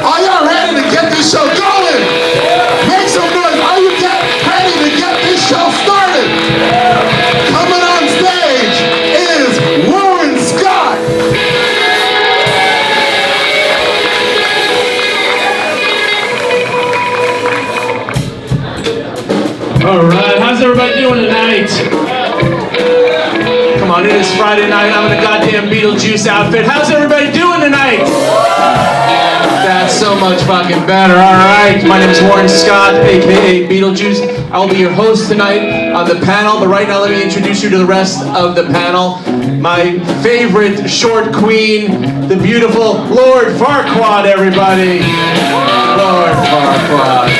Are y'all ready to get this show going? Make some noise. Are you ready to get this show started? Coming on stage is Warren Scott. All right, how's everybody doing tonight? Come on, it is Friday night. I'm in a goddamn Beetlejuice outfit. How's everybody doing tonight? That's so much fucking better. All right, my name is Warren Scott, aka Beetlejuice. I will be your host tonight on the panel. But right now, let me introduce you to the rest of the panel. My favorite short queen, the beautiful Lord Farquaad. Everybody, Lord Farquaad.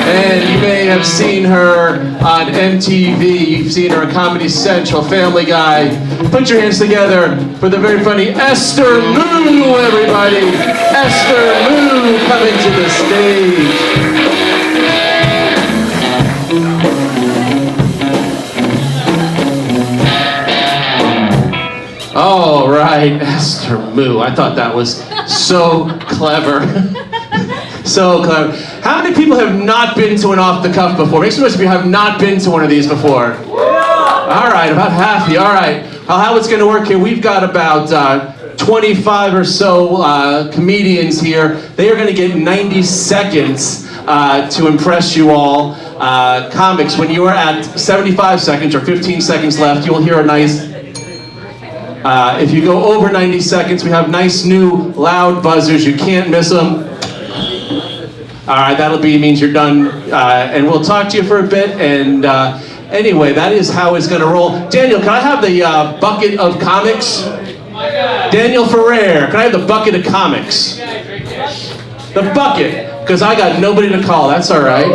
And you may have seen her on MTV. You've seen her on Comedy Central, Family Guy. Put your hands together for the very funny Esther Ku, everybody. Esther Ku coming to the stage. All right, Esther Ku. I thought that was so clever. So clever. How many people have not been to an off the cuff before? Make some noise if you have not been to one of these before. All right, about half of you. All right. How it's going to work here, we've got about 25 or so comedians here. They are going to get 90 seconds to impress you all. Comics, when you are at 75 seconds or 15 seconds left, you'll hear a nice... if you go over 90 seconds, we have nice new loud buzzers. You can't miss them. All right, means you're done, and we'll talk to you for a bit, and anyway, that is how it's gonna roll. Daniel, can I have the bucket of comics? Daniel Ferrer, can I have the bucket of comics? The bucket, because I got nobody to call, that's all right.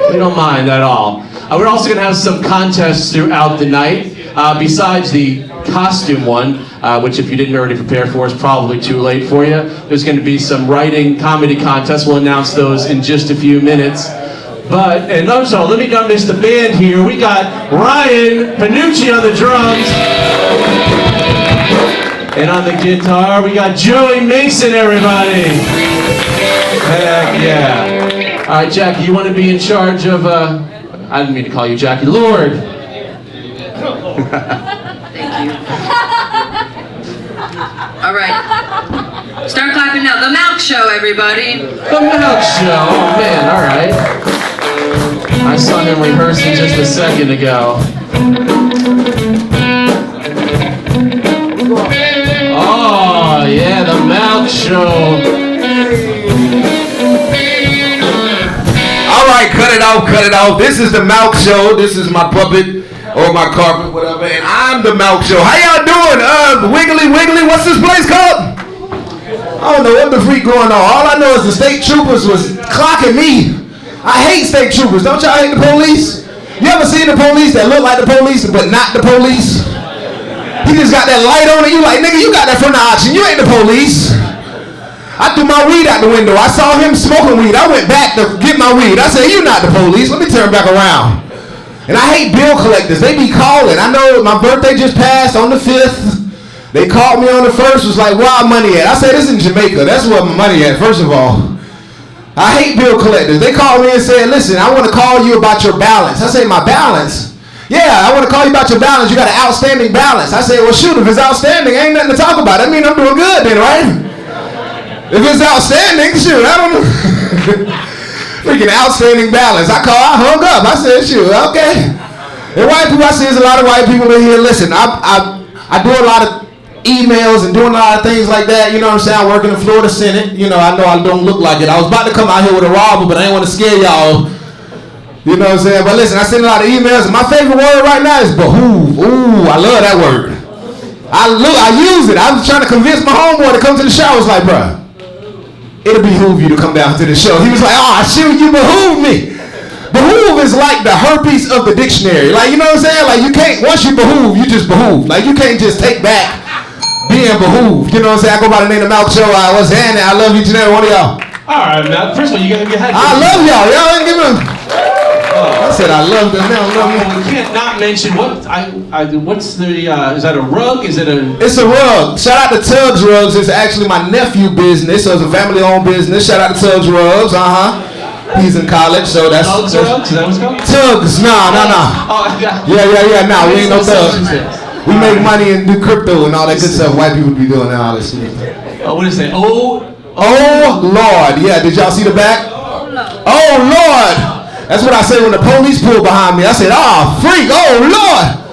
We don't mind at all. We're also gonna have some contests throughout the night, besides the costume one, which if you didn't already prepare for is probably too late for you. There's going to be some writing comedy contests. We'll announce those in just a few minutes. And also, let me introduce the band here. We got Ryan Pannucci on the drums. And on the guitar, we got Joey Mason, everybody. Heck yeah. All right, Jackie, you want to be in charge of, I didn't mean to call you Jackie, Lord. Thank you. All right. Start clapping now. The Milk Show, everybody. The Milk Show. Oh, man. All right. I saw him rehearsing just a second ago. Oh, yeah. The Milk Show. All right. Cut it off. Cut it off. This is the Milk Show. This is my puppet. Or my carpet, whatever, and I'm the Milk Show. How y'all doing? Wiggly, what's this place called? I don't know what the freak going on. All I know is the state troopers was clocking me. I hate state troopers. Don't y'all hate the police? You ever seen the police that look like the police but not the police? He just got that light on it. You like, nigga, you got that from the auction. You ain't the police. I threw my weed out the window. I saw him smoking weed. I went back to get my weed. I said, you not the police. Let me turn back around. And I hate bill collectors. They be calling. I know my birthday just passed on the 5th. They called me on the 1st. Was like, where our money at? I said, this is in Jamaica. That's where my money at, first of all. I hate bill collectors. They called me and said, listen, I want to call you about your balance. I say, my balance? Yeah, I want to call you about your balance. You got an outstanding balance. I say, well, shoot, if it's outstanding, ain't nothing to talk about. That means I'm doing good then, right? If it's outstanding, shoot, I don't know. Freaking outstanding balance. I hung up. I said, shoot, okay. And white people, I see there's a lot of white people in here. Listen, I do a lot of emails and doing a lot of things like that. You know what I'm saying? I work in the Florida Senate. You know I don't look like it. I was about to come out here with a robber, but I didn't want to scare y'all. You know what I'm saying? But listen, I send a lot of emails, and my favorite word right now is behoove. Ooh, I love that word. I use it. I was trying to convince my homeboy to come to the show. I was like, bruh, it'll behoove you to come down to the show. He was like, oh, shoot, you behoove me. Behoove is like the herpes of the dictionary. Like, you know what I'm saying? Like, you can't, once you behoove, you just behoove. Like, you can't just take back being behooved. You know what I'm saying? I go by the name of Milk Show. What's happening? I love each and every one of y'all. All right, now, first of all, you gotta get happy. I love y'all. Y'all ain't giving I said I love them now. Love me. We can't not mention what's the is that a rug? Is it a? It's a rug. Shout out to Tugs Rugs. It's actually my nephew business, so it's a family-owned business. Shout out to Tugs Rugs. He's in college, so that's. Tugs Rugs? Is that what's called? Tugs. Nah. Oh, yeah. Yeah. Nah, we ain't no thugs. We make money and do crypto and all that good stuff. White people be doing all this shit. Oh, what is it? Oh Lord. Yeah. Did y'all see the back? Oh Lord. That's what I say when the police pull behind me. I said, freak, oh Lord.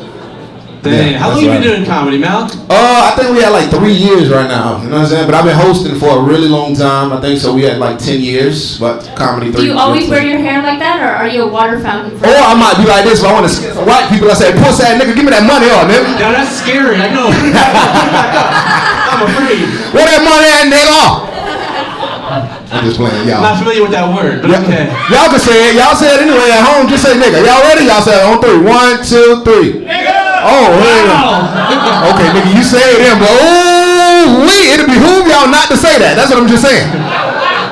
Dang. How long you been doing comedy, Mal? I think we had like 3 years right now. You know what I'm saying? But I've been hosting for a really long time. I think so. We had like 10 years, but comedy 3 years. Do you always wear your hair like that, or are you a water fountain? Or I might be like this if I want to scare some white people. I say, puss ass nigga, give me that money on, nigga. Yeah, that's scary. I know. I'm afraid. Where that money at, nigga? I'm just playing, y'all. Not familiar with that word, but okay. Y'all can say it. Y'all say it anyway at home. Just say nigga. Y'all ready? Y'all say it on 3. 1, 2, 3. Nigga! Oh, wow. Okay, nigga, you say it then, but it'll behoove y'all not to say that. That's what I'm just saying.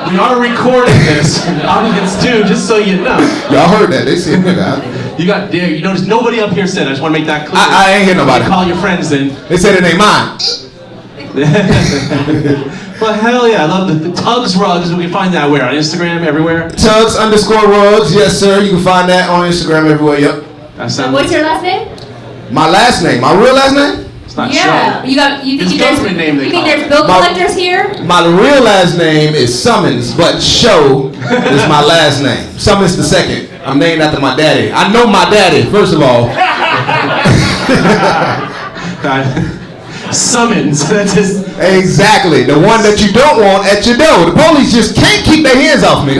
We are recording this, audience too, just so you know. Y'all heard that? They said nigga. You notice nobody up here said. I just want to make that clear. I ain't hear nobody. Call your friends then. They said it ain't mine. Well, hell yeah, I love the Tugs Rugs. We can find that where? On Instagram, everywhere? Tugs_rugs, yes sir. You can find that on Instagram everywhere, yep. What's your last name? My last name? My real last name? It's not yeah. Show. You think there's bill collectors here? My real last name is Summons, but Show is my last name. Summons the second. I'm named after my daddy. I know my daddy, first of all. Summons. That's just exactly the one that you don't want at your door. The police just can't keep their hands off me.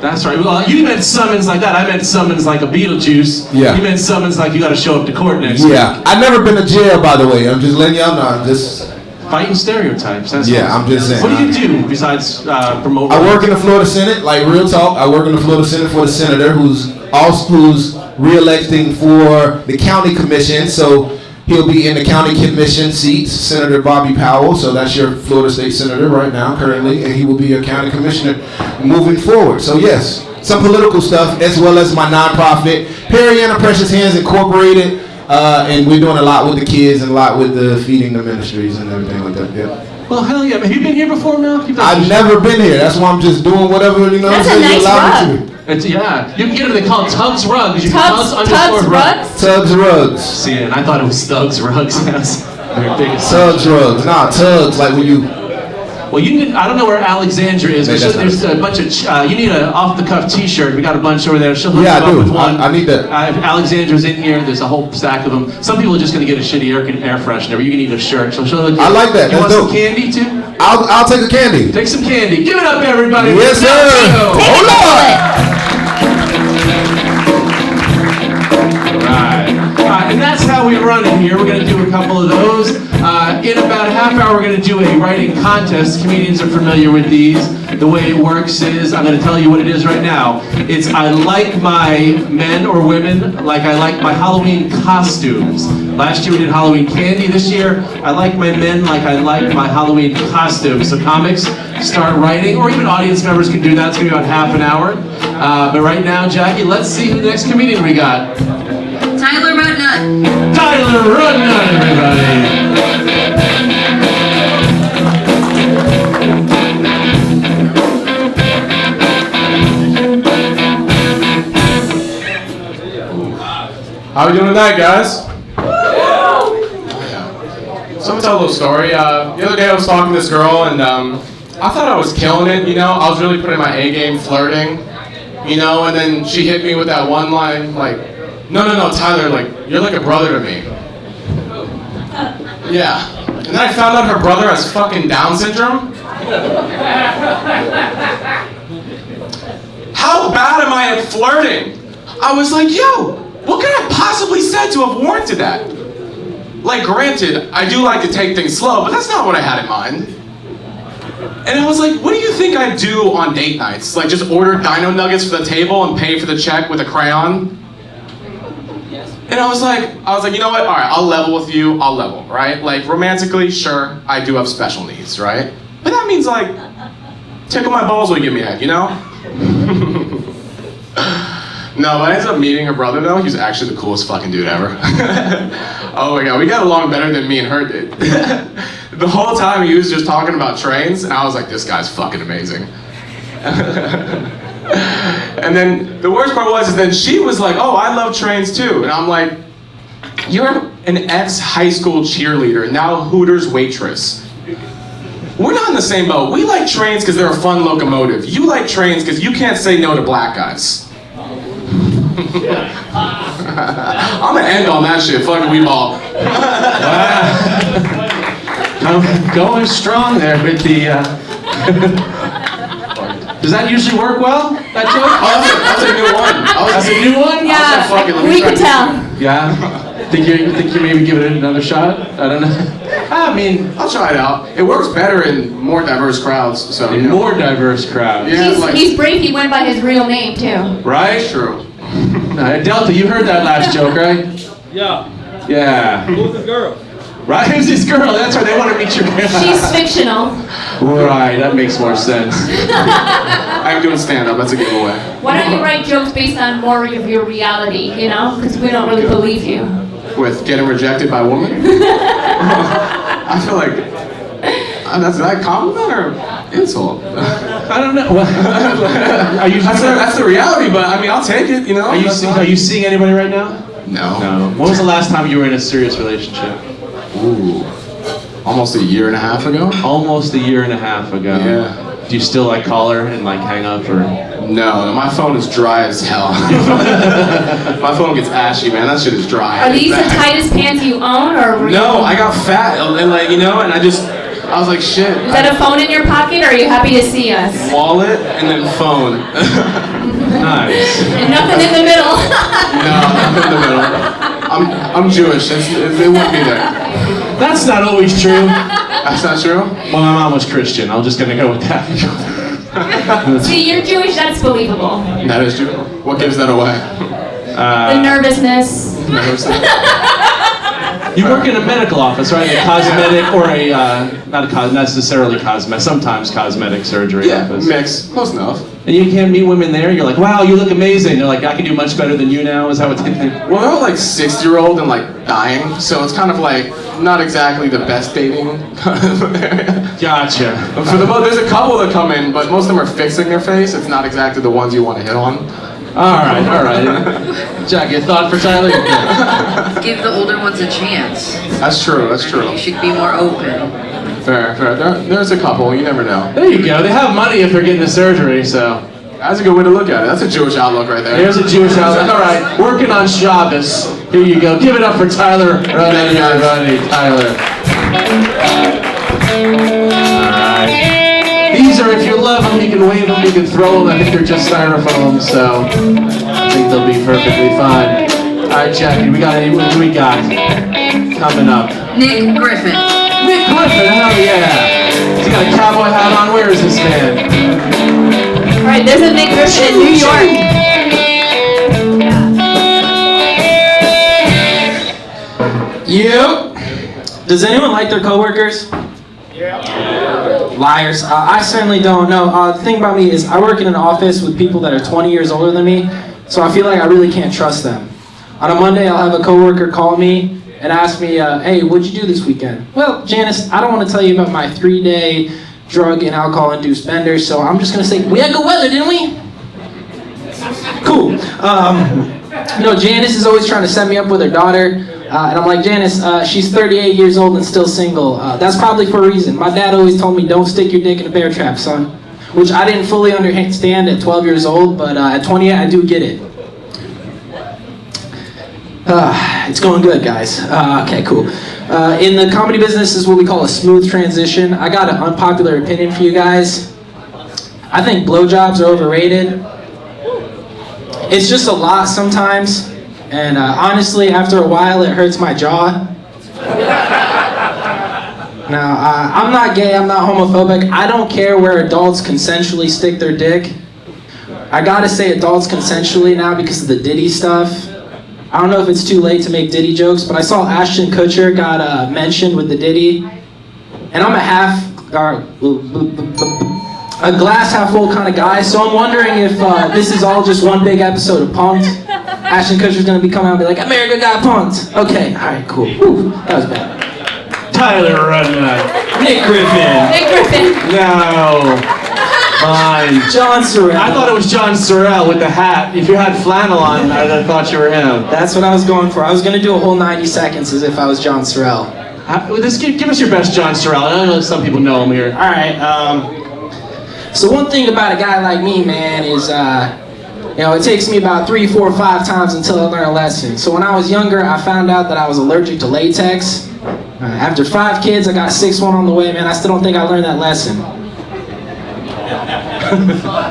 That's right. Well, you meant summons like that. I meant summons like a Beetlejuice. Yeah. You meant summons like you got to show up to court next week. Yeah. I've never been to jail, by the way. I'm just letting y'all know. I'm just fighting stereotypes. That's I'm just saying. What do you do besides promote? I work in the Florida Senate. Like real talk. I work in the Florida Senate for the senator who's re-electing for the county commission. So he'll be in the county commission seats, Senator Bobby Powell. So that's your Florida State Senator right now, currently, and he will be a county commissioner moving forward. So yes, some political stuff as well as my nonprofit, Perry and Precious Hands Incorporated, and we're doing a lot with the kids and a lot with the feeding the ministries and everything like that. Yeah. Well, hell yeah! Have you been here before, Mel? I've never been here. That's why I'm just doing whatever That's a nice rug. Yeah, you can get it. They call it Tugs Rugs. Tugs Rugs? Tugs Rugs. See, and I thought it was Thugs Rugs. That's very big. Tugs Rugs. Nah, Tugs, like when you... Well, you need, I don't know where Alexandra is, but there's a bunch of, you need an off-the-cuff t-shirt. We got a bunch over there. She'll hook you up with one. I need that. Alexandra's in here. There's a whole stack of them. Some people are just going to get a shitty air freshener, but you can need a shirt. So she'll hook you I like that. You That's want dope. some candy, too? I'll take a candy. Take some candy. Give it up, everybody. Yes, sir. Take Lord. And that's how we run it here. We're going to do a couple of those. In about a half hour, we're going to do a writing contest. Comedians are familiar with these. The way it works is, I'm going to tell you what it is right now. It's I like my men or women like I like my Halloween costumes. Last year we did Halloween candy. This year, I like my men like I like my Halloween costumes. So comics start writing, or even audience members can do that. It's going to be about half an hour. But right now, Jackie, let's see who the next comedian we got. Tyler Rudnut. Tyler Rudnut, everybody. How are we doing tonight, guys? So I'm gonna tell a little story. The other day I was talking to this girl and I thought I was killing it, you know? I was really putting my A game flirting, you know? And then she hit me with that one line, like, no, Tyler, like, you're like a brother to me. Yeah. And then I found out her brother has fucking Down syndrome. How bad am I at flirting? I was like, yo, what could I possibly say to have warranted that? Like, granted, I do like to take things slow, but that's not what I had in mind. And I was like, what do you think I do on date nights? Like, just order dino nuggets for the table and pay for the check with a crayon? And I was like, you know what? All right, I'll level with you. I'll level, right? Like, romantically, sure, I do have special needs, right? But that means, like, tickle my balls will give me head, you know? No, but I ended up meeting her brother though. He was actually the coolest fucking dude ever. Oh my god, we got along better than me and her did. The whole time he was just talking about trains, and I was like, this guy's fucking amazing. And then the worst part was, is then she was like, oh, I love trains too. And I'm like, you're an ex-high school cheerleader, now Hooters waitress. We're not in the same boat. We like trains because they're a fun locomotive. You like trains because you can't say no to black guys. I'm gonna end on that shit. Fuck we ball. I'm going strong there with the. Does that usually work well? That joke? Oh, that's a new one. That's a new one? Yeah, fuck it, let me we try could this. tell. Yeah. Think you maybe give it another shot? I don't know. I mean, I'll try it out. It works better in more diverse crowds. So in more diverse crowds. Yeah. He's brave. He went by his real name too. Right? True. Delta, you heard that last joke, right? Yeah. Yeah. Who's the girl? Right? Who's this girl? That's right. They want to meet your girl. She's fictional. Right. That makes more sense. I'm doing stand-up. That's a giveaway. Why don't you write jokes based on more of your reality? You know, because we don't really believe you. With getting rejected by women? I feel like that's that a compliment or insult? I don't know. Are you? That's the reality, but I mean, I'll take it. You know. Are you seeing anybody right now? No. No. When was the last time you were in a serious relationship? Ooh. Almost a year and a half ago. Almost a year and a half ago. Yeah. Do you still like call her and like hang up or? No, my phone is dry as hell. My phone gets ashy, man. That shit is dry. Are these the tightest pants you own, or? No, I got fat, and like, you know, and I was like, shit. Is that a phone in your pocket, or are you happy to see us? Wallet and then phone. Nice. And nothing in the middle. No, nothing in the middle. I'm Jewish. It wouldn't be there. That's not always true. That's not true? Well, my mom was Christian. I'm just gonna go with that. See, you're Jewish. That's believable. That is true. What gives that away? The nervousness. You work in a medical office, right? A cosmetic or not necessarily cosmetic, sometimes cosmetic surgery office. Mix. Close enough. And you can't meet women there. You're like, wow, you look amazing. They're like, I can do much better than you now. Is that what they think? Well, they're all like 60-year-old and like dying, so it's kind of like not exactly the best dating. Gotcha. For there's a couple that come in, but most of them are fixing their face. It's not exactly the ones you want to hit on. All right. Jack, your thought for Tyler? Give the older ones a chance. That's true. You should be more open. Fair. There's a couple. You never know. There you go. They have money if they're getting the surgery, so. That's a good way to look at it. That's a Jewish outlook right there. There's a Jewish outlook. All right, working on Shabbos. Here you go. Give it up for Tyler. Everybody, Tyler. All right. These are, if you love them, you can wave them, you can throw them. I think they're just styrofoam, so I think they'll be perfectly fine. All right, Jackie, what do we got coming up? Nick Griffin. Nick Griffin, hell yeah. He's got a cowboy hat on. Where is this man? All right, there's a Nick Griffin in New York. Yep. Does anyone like their coworkers? Yeah. Liars. I certainly don't know. The thing about me is I work in an office with people that are 20 years older than me, so I feel like I really can't trust them. On a Monday, I'll have a coworker call me and ask me, hey, what'd you do this weekend? Well, Janice, I don't want to tell you about my 3-day drug and alcohol-induced bender, so I'm just going to say, we had good weather, didn't we? Cool. Janice is always trying to set me up with her daughter. And I'm like, Janice, she's 38 years old and still single. That's probably for a reason. My dad always told me, don't stick your dick in a bear trap, son. Which I didn't fully understand at 12 years old, but at 28, I do get it. It's going good, guys. Okay, cool. In the comedy business is what we call a smooth transition. I got an unpopular opinion for you guys. I think blowjobs are overrated. It's just a lot sometimes. And honestly, after a while, it hurts my jaw. Now, I'm not gay, I'm not homophobic. I don't care where adults consensually stick their dick. I gotta say adults consensually now because of the Diddy stuff. I don't know if it's too late to make Diddy jokes, but I saw Ashton Kutcher got mentioned with the Diddy. And I'm a half a glass half full kind of guy, so I'm wondering if this is all just one big episode of Punk'd. Ashton Kutcher's gonna be coming out and be like, America got punked. Okay, alright, cool. Whew, that was bad. Tyler, Nick Griffin. Nick Griffin. no. Fine. John Sorrell. I thought it was John Sorrell with the hat. If you had flannel on, I thought you were him. That's what I was going for. I was gonna do a whole 90 seconds as if I was John Sorrell. Give us your best John Sorrell. I know some people know him here. Alright, so one thing about a guy like me, man, is, it takes me about 3, 4, 5 times until I learn a lesson. So when I was younger, I found out that I was allergic to latex. After 5 kids, I got a 6th one on the way, man. I still don't think I learned that lesson.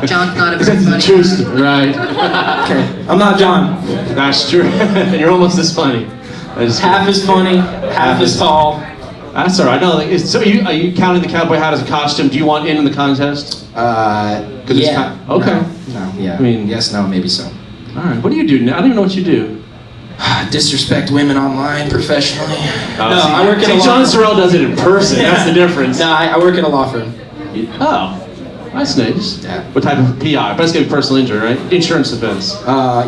John's not a That's very the funny truth, guy. right? Okay, I'm not John. That's true. You're almost as funny. Half as funny, half as tall. That's all right. No, so are you counting the cowboy hat as a costume? Do you want in the contest? Yeah. Okay. No, yeah. I mean- yes, no, maybe so. All right. What do you do now? I don't even know what you do. Disrespect women online professionally. No, I work in a law John firm. Sorrell does it in person. That's the difference. No, I work in a law firm. Oh, that's nice. Yeah. What type of PI? But it's gonna be personal injury, right? Insurance defense.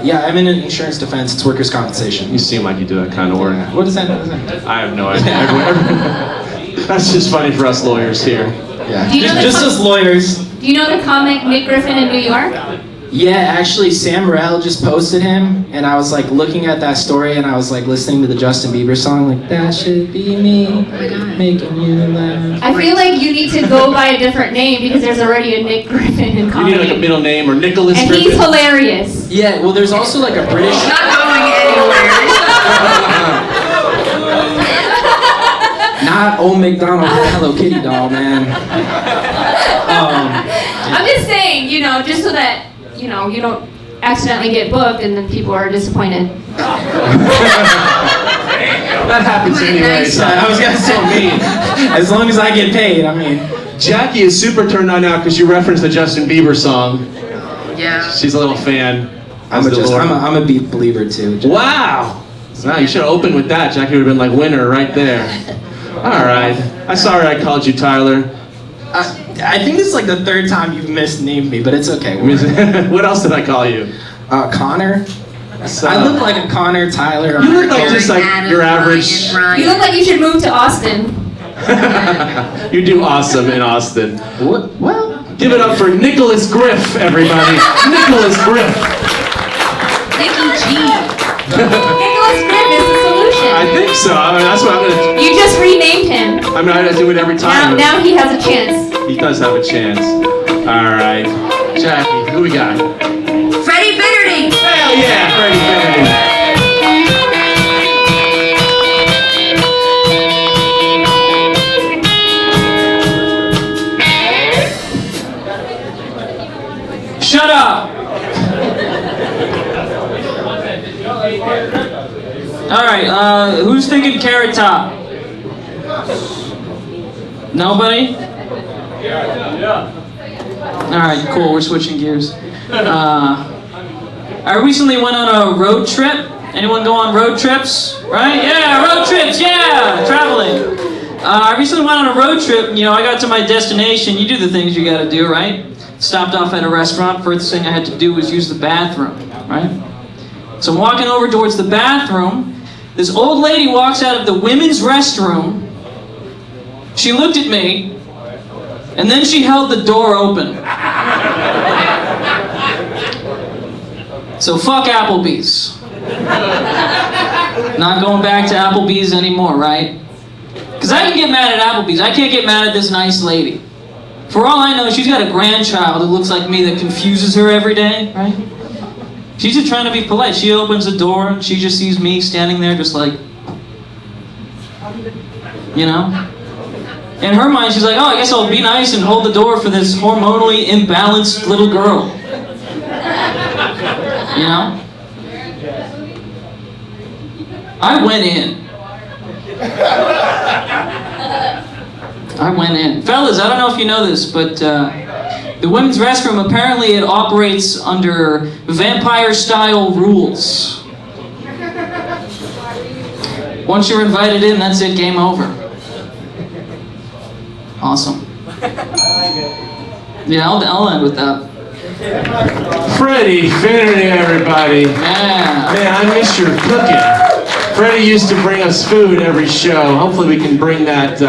Yeah, I'm in an insurance defense. It's workers' compensation. You seem like you do that kind of work. What does that mean? I have no idea. That's just funny for us lawyers here. Yeah. Do you know Just the- as lawyers. Do you know the comic Nick Griffin in New York? Yeah, actually, Sam Morrell just posted him, and I was like looking at that story, and I was like listening to the Justin Bieber song, like that should be me, making you laugh. I feel like you need to go by a different name because there's already a Nick Griffin in You comedy. need like a middle name or Nicholas And Griffin. he's hilarious. Yeah, well, there's also like a British. Not going anywhere. Not Old McDonald or Hello Kitty doll, man. I'm just saying, just so that, you don't accidentally get booked and then people are disappointed. That happens anyway. So. I was gonna say me. As long as I get paid, I mean. Jackie is super turned on now because you referenced the Justin Bieber song. Yeah. She's a little fan. I'm a beat believer too. Wow. Wow, you should have opened with that. Jackie would have been like winner right there. All right. I'm sorry I called you Tyler. I think this is like the 3rd time you've misnamed me, but it's okay. What else did I call you? Connor. So, I look like a Connor, Tyler. You look like Aaron, just like Adam, your average. Ryan. You look like you should move to Austin. You do awesome in Austin. What? Well, Give it up for Nicholas Griff, everybody. Nicholas Griff. Nicky G. Nicholas Griff is the solution. I think so. I mean, that's what I'm gonna. You just renamed him. I'm gonna do it every time. Now he has a chance. He does have a chance. All right, Jackie, who we got? Freddie Finnerty. Hell yeah, Freddie Finnerty. shut up. All right, who's thinking Carrot Top? Nobody? All right, cool. We're switching gears. I recently went on a road trip. Anyone go on road trips? Right? Yeah, road trips. Yeah, traveling. I recently went on a road trip. I got to my destination. You do the things you got to do, right? Stopped off at a restaurant. First thing I had to do was use the bathroom, right? So I'm walking over towards the bathroom. This old lady walks out of the women's restroom. She looked at me, and then she held the door open. So fuck Applebee's. Not going back to Applebee's anymore, right? Because I can get mad at Applebee's. I can't get mad at this nice lady. For all I know, she's got a grandchild who looks like me that confuses her every day, right? She's just trying to be polite. She opens the door, and she just sees me standing there just like, In her mind, she's like, oh, I guess I'll be nice and hold the door for this hormonally imbalanced little girl. I went in. Fellas, I don't know if you know this, but the women's restroom, apparently it operates under vampire-style rules. Once you're invited in, that's it, game over. Awesome. Yeah, I'll end with that. Freddie Finnerty, everybody. Yeah. Man, I miss your cooking. Freddie used to bring us food every show. Hopefully we can bring that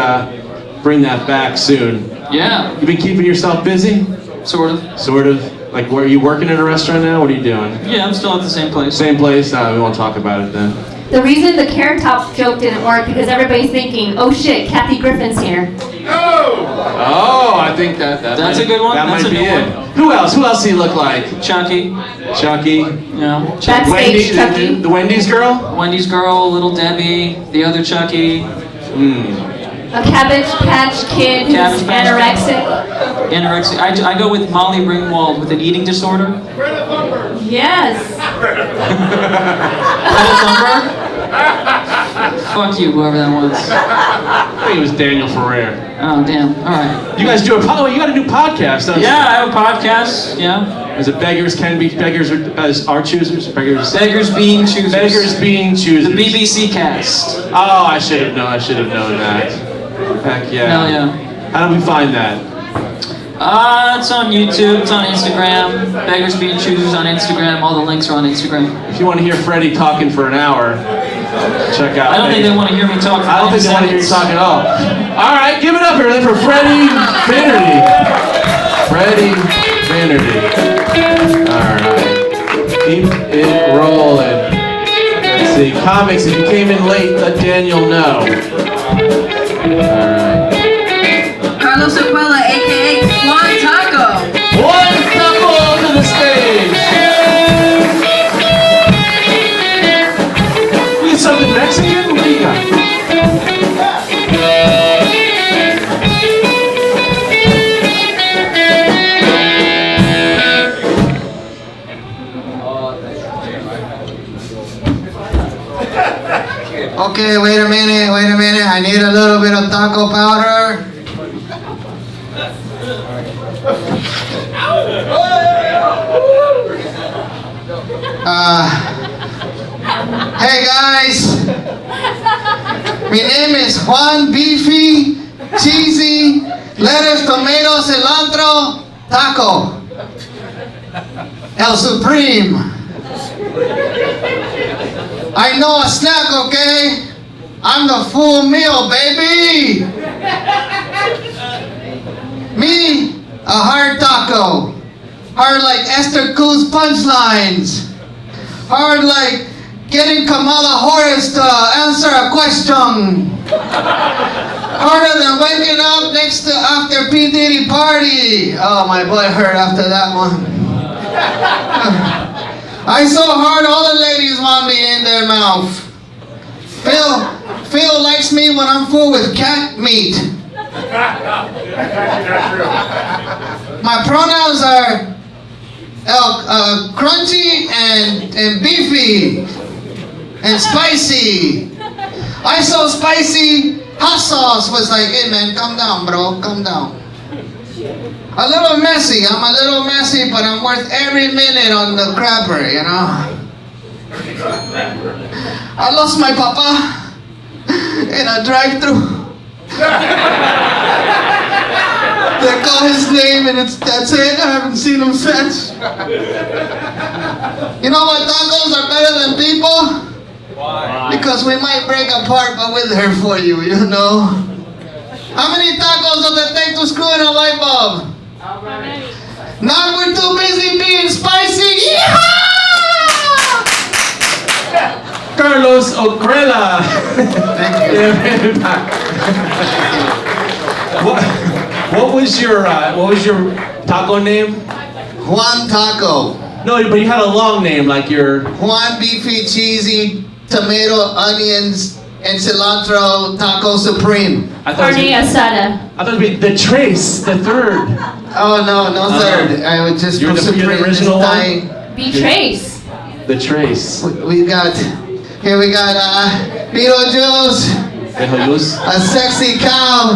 back soon. Yeah. You been keeping yourself busy? Sort of. Sort of. Like, where are you working at a restaurant now? What are you doing? Yeah, I'm still at the same place. Same place? We won't talk about it then. The reason the carrot top joke didn't work because everybody's thinking, oh shit, Kathy Griffin's here. Oh, I think that's a good one. That That's might a be good it. one. Who else? Who else do you look like? Chucky. Yeah. Backstage Wendy, Chucky. the Wendy's girl? Wendy's girl, Little Debbie, the other Chucky. A Cabbage Patch Kid who's Cabbage Patch anorexic. Anorexia. I go with Molly Ringwald with an eating disorder. Yes. Fuck you, whoever that was. I think it was Daniel Ferrer. Oh, damn. All right. You guys do you got a new podcast, don't you? Yeah, I have a podcast. Yeah. Is it Beggars Are Choosers? Beggars Being Choosers. Beggars Being Choosers. The BBC cast. Oh, I should have known that. Heck yeah. Hell yeah. How do we find that? It's on YouTube, it's on Instagram. Beggars Being Choosers on Instagram. All the links are on Instagram. If you want to hear Freddie talking for an hour, check out. I don't think they want to hear me talk for I don't think they want to hear you talk at all. All right, give it up here then for Freddie Finnerty. Freddie Finnerty. All right, keep it rolling. Let's see, comics. If you came in late, let Daniel know. All right. Carlos Aquila, aka Juan Taco. One taco to the stage. We get something Mexican? What do you got? Okay, wait a minute. I need a little bit of taco powder. Hey guys, my name is Juan Beefy, Cheesy, Lettuce, Tomato, Cilantro, Taco, El Supreme. I know a snack, okay? I'm the full meal, baby. Me, a hard taco. Hard like Esther Ku's punchlines. Hard like getting Kamala Harris to answer a question. Harder than waking up next to after P. Diddy party. Oh, my butt hurt after that one. I so hard all the ladies want me in their mouth. Phil likes me when I'm full with cat meat. My pronouns are crunchy and beefy and spicy. I so spicy, hot sauce was like, hey man, calm down bro, calm down. A little messy, I'm a little messy, but I'm worth every minute on the crapper, you know. I lost my papa in a drive-thru. They call his name and that's it. I haven't seen him since. You know what tacos are better than people? Why? Because we might break apart, but we're there for you, you know. How many tacos does it take to screw in a light bulb? None, we're too busy being spicy. Yeehaw! Carlos Aquila. Thank you. What was your taco name? Juan Taco. No, but you had a long name like your Juan Beefy, Cheesy, Tomato, Onions, and Cilantro Taco Supreme. Carne asada. I thought it'd be the Trace, the third. Oh no, third. I would just You're put the Supreme original this one? time. Be Trace. The Trace. We got Beetlejuice, Jesus. a sexy cow,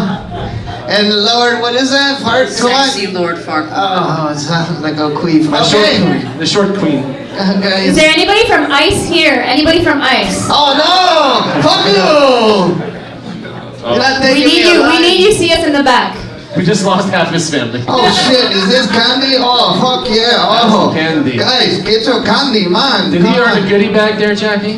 and Lord, what is that? Fart Sexy twat? Lord Farquaad. Oh, it sounds like a queef. Okay. The short queen. Okay. Is there anybody from ICE here? Anybody from ICE? Oh no! Fuck you! You're not We taking need me you. alive. We need you. See us in the back. We just lost half his family. Oh shit, is this candy? Oh, fuck yeah. Oh, candy. Guys, get your candy, man. Did he earn a goodie bag there, Jackie?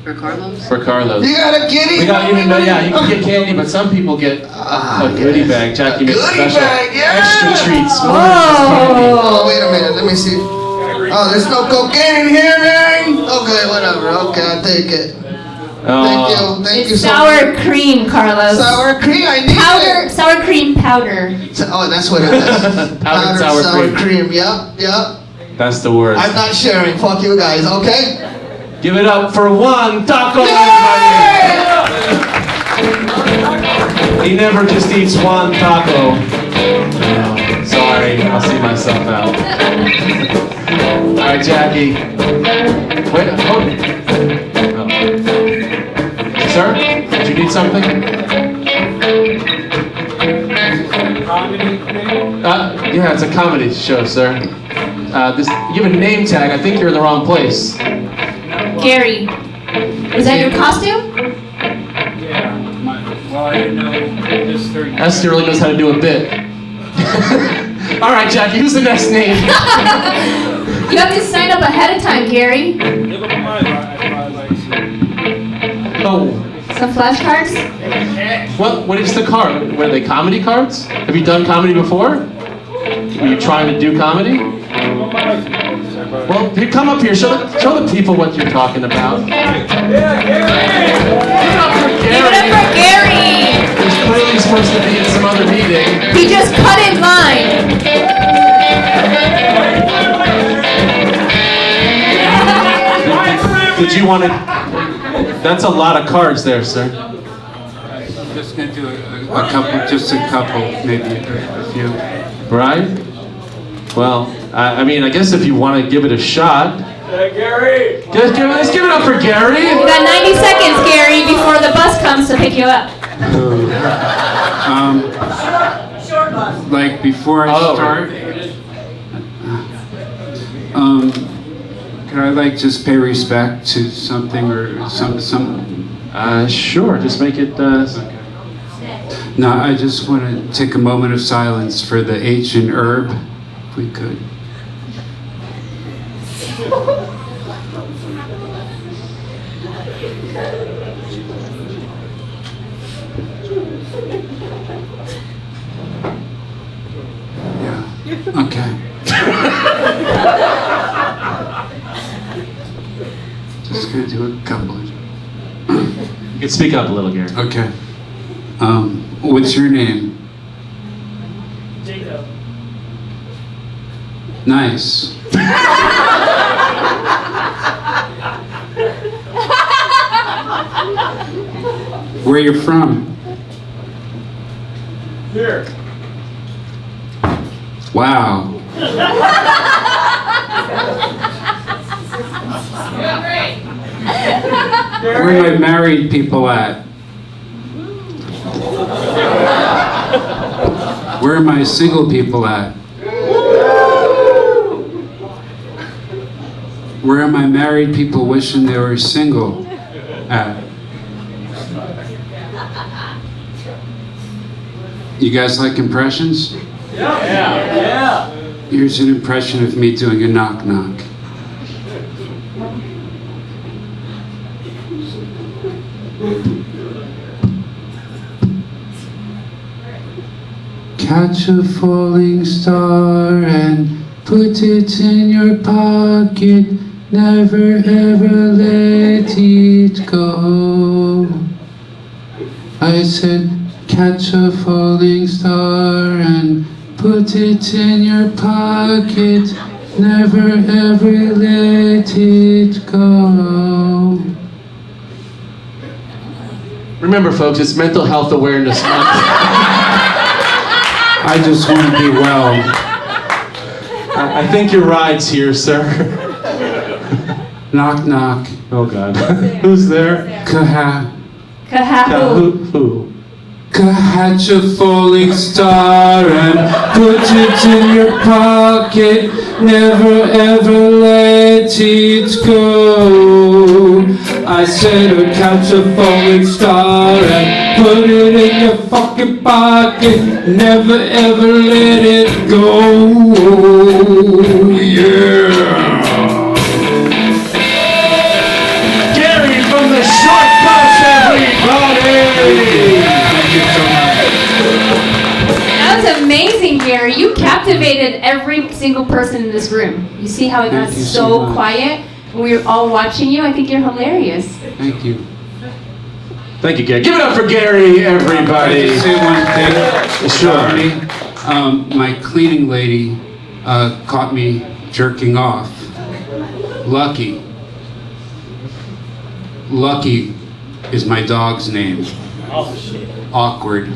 For Carlos? For Carlos. You got a kitty? We got even, yeah, you can get candy, but some people get a goodie bag. Jackie makes Goodie special bag, yeah. extra treats. Oh, wait a minute, let me see. Oh, there's no cocaine in here, man. Okay, whatever. Okay, I'll take it. Thank you It's so sour much. cream, Carlos. Sour cream, I need Powder, it. sour cream powder. Oh, that's what it is. Powdered sour cream. Yep. That's the word. I'm not sharing. Fuck you guys, okay? Give it up for one taco, everybody. He never just eats one taco. No, sorry, I'll see myself out. All right, Jackie. Wait, hold. Oh. Sir, did you need something? Yeah, it's a comedy show, sir. You have a name tag. I think you're in the wrong place. Gary, is that your costume? Esther really knows how to do a bit. All right, Jackie, who's the next name? You have to sign up ahead of time, Gary. Oh, Some flashcards? what is the card? Were they comedy cards? Have you done comedy before? Were you trying to do comedy? Well, here, come up here. Show the people what you're talking about. Give it up for Gary. He's clearly supposed to be in some other meeting. He just cut in line. Did you want to? That's a lot of cards there, sir. Just gonna do a couple, maybe a few. Right? Well, I mean, I guess if you want to give it a shot. Gary! Let's give it up for Gary! You got 90 seconds, Gary, before the bus comes to pick you up. Like before I start, can I like just pay respect to something or some? Sure, just make it, No, I just want to take a moment of silence for the ancient herb, if we could. Yeah. Okay. Just gonna do a couple of. you can speak up a little, Gary. Okay. What's your name? Jacob. Nice. Where you from? Here. Wow. Where are my married people at? Where are my single people at? Where are my married people wishing they were single at? You guys like impressions? Yeah. Here's an impression of me doing a knock knock. Catch a falling star and put it in your pocket. Never ever let it go. I said, catch a falling star and put it in your pocket. Never ever let it go. Remember, folks, it's Mental Health Awareness Month. I just want to be well. I think your ride's here, sir. Knock knock. Oh, God. Who's there? Kaha. Who? Catch a falling star and put it in your pocket. Never ever let it go. I said a couch a falling star and put it in your fucking pocket. Never ever let it go. Yeah. Gary from the Short Bus, everybody! Thank you so much. That was amazing, Gary. You captivated every single person in this room. You see how it got Thank you so so much. quiet? We were all watching you. I think you're hilarious. Thank you. Thank you, Gary. Give it up for Gary, Can I everybody. just say one thing? Sure. Sorry. My cleaning lady caught me jerking off. Lucky. Lucky is my dog's name. Oh, shit. Awkward.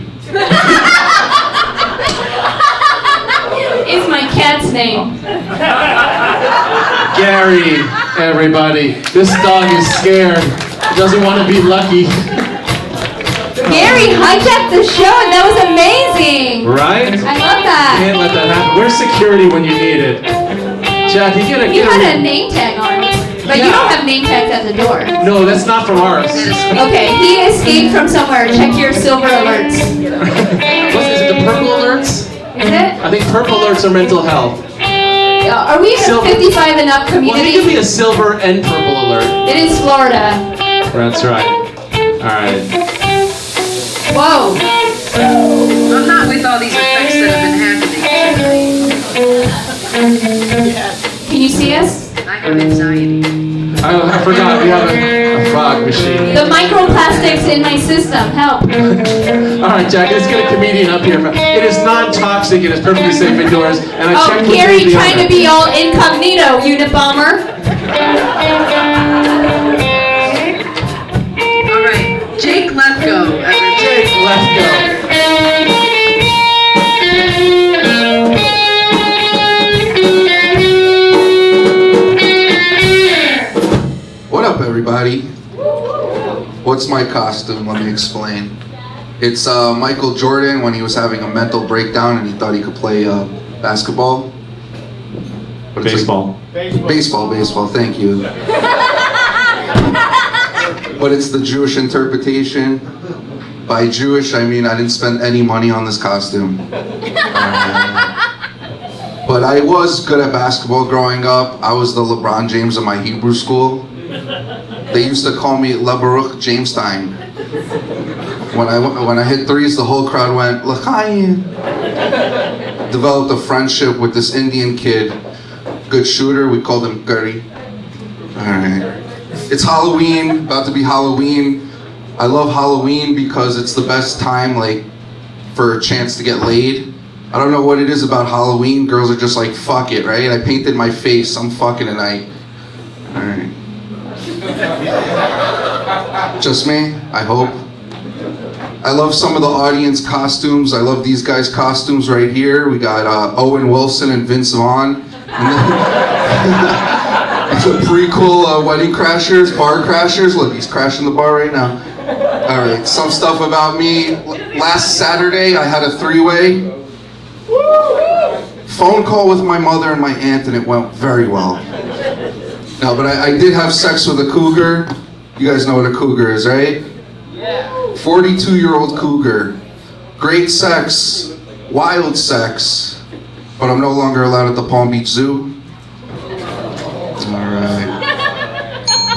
It's my cat's name. Gary, everybody. This dog is scared. He doesn't want to be lucky. Gary hijacked the show, and that was amazing. Right? I love that. Can't let that happen. Where's security when you need it? Jack, you get a... You had a name tag on, but you don't have name tags at the door. No, that's not from ours. Okay, he escaped from somewhere. Check your silver alerts. Is it the purple alerts? Is it? I think purple alerts are mental health. Are we in a Silver. 55 and up Well, he community? could be a silver and purple alert. It is Florida. That's right. All right. Whoa. I'm not with all these effects that have been happening. Can you see us? I have anxiety. I forgot we have a fog machine. The microplastics in my system. Help. All right, Jack, let's get a comedian up here. It is non-toxic and it's perfectly safe indoors. And I Oh, checked with Gary the trying owner. to be all incognito, Unabomber. All right, Jake Lefko. Jake Lefko. What up, everybody? What's my costume? Let me explain. It's Michael Jordan when he was having a mental breakdown and he thought he could play basketball. But it's Baseball. Like, baseball, thank you. But it's the Jewish interpretation. By Jewish, I mean I didn't spend any money on this costume. But I was good at basketball growing up. I was the LeBron James of my Hebrew school. They used to call me LeBaruch Jamestown. When I hit threes, the whole crowd went, L'chaim. Developed a friendship with this Indian kid. Good shooter, we called him Gurry. Alright. It's Halloween, about to be Halloween. I love Halloween because it's the best time, like, for a chance to get laid. I don't know what it is about Halloween. Girls are just like, fuck it, right? I painted my face. I'm fucking tonight. All right. Just me, I hope. I love some of the audience costumes. I love these guys' costumes right here. We got Owen Wilson and Vince Vaughn. It's a prequel Wedding Crashers, Bar Crashers. Look, he's crashing the bar right now. All right, some stuff about me. Last Saturday, I had a three-way. Phone call with my mother and my aunt, and it went very well. No, but I did have sex with a cougar. You guys know what a cougar is, right? Yeah. 42-year-old cougar. Great sex, wild sex, but I'm no longer allowed at the Palm Beach Zoo. All right.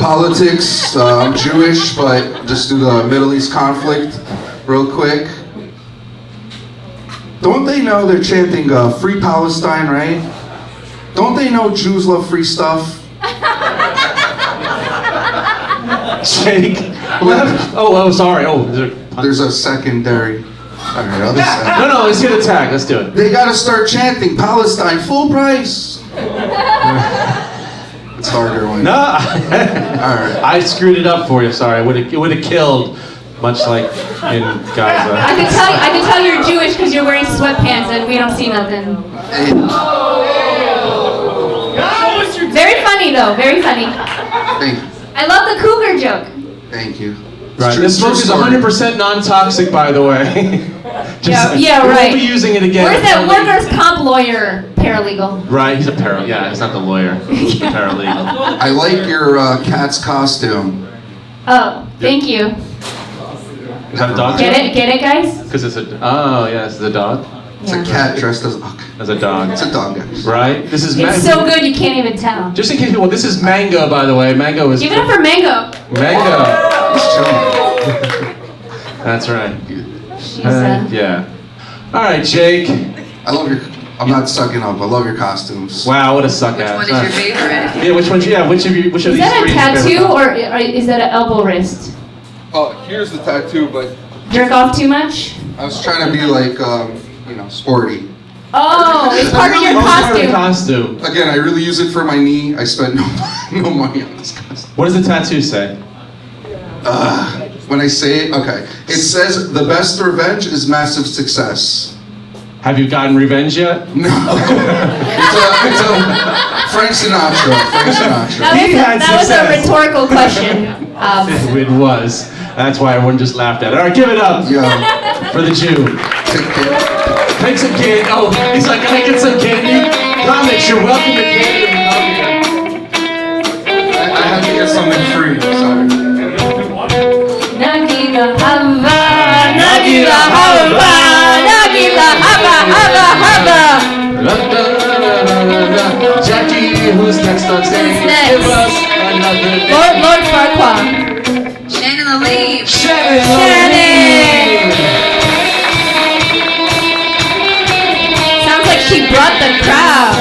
Politics, I'm Jewish, but just do the Middle East conflict real quick. Don't they know they're chanting Free Palestine, right? Don't they know Jews love free stuff? Jake. Oh, sorry. Oh, there's a secondary. All right, I'll just say. No, let's get a tag. Let's do it. They gotta start chanting Palestine full price. It's harder when. No. All right. I screwed it up for you. Sorry. It would have killed, much like in Gaza. I can tell you're Jewish because you're wearing sweatpants and we don't see nothing. Hey. Very funny though. Very funny. Thank you. I love the cougar joke. Thank you. Right. True, This smoke true is story. 100% non-toxic, by the way. Yeah, we right. won't be using it again. Where's that workers' comp lawyer paralegal? Right, he's a paralegal. Yeah, he's not the lawyer. He's the paralegal. I like your cat's costume. Oh, thank you. Is that a dog? Get it, guys? Because it's a. Oh, yeah, it's a dog. It's a cat dressed as a dog. It's a dog, guys. Right? This is It's so good you can't even tell. Just in case people, this is Mango, by the way. Mango is. Give it up for Mango. Mango. He's chilling. That's right. She's, Yeah. All right, Jake. I love your. I'm not sucking up. I love your costumes. Wow, what a suck ass. Which one is your favorite? Yeah, which one? Yeah, which of you? Which of Is these that a three is your favorite tattoo costume? or is that an elbow wrist? Oh, here's the tattoo, but Jerk off too much? I was trying to be like, sporty. Oh, it's part of your costume. Again, I really use it for my knee. I spent no money on this costume. What does the tattoo say? When I say it, okay. It says, the best revenge is massive success. Have you gotten revenge yet? No. it's a Frank Sinatra. That was a rhetorical question. It was. That's why everyone just laughed at it. All right, give it up for the Jew. Take some candy. Oh, he's like, can I get some candy? Comments, you're welcome to candy. I had to get something free, sorry. Nagila hava, Nagila hava, Nagila hava. Jackie, who's next on stage? Give us another Lord Farquaad. Shannon the Leaf. Shannon. Sounds like she brought the crowd.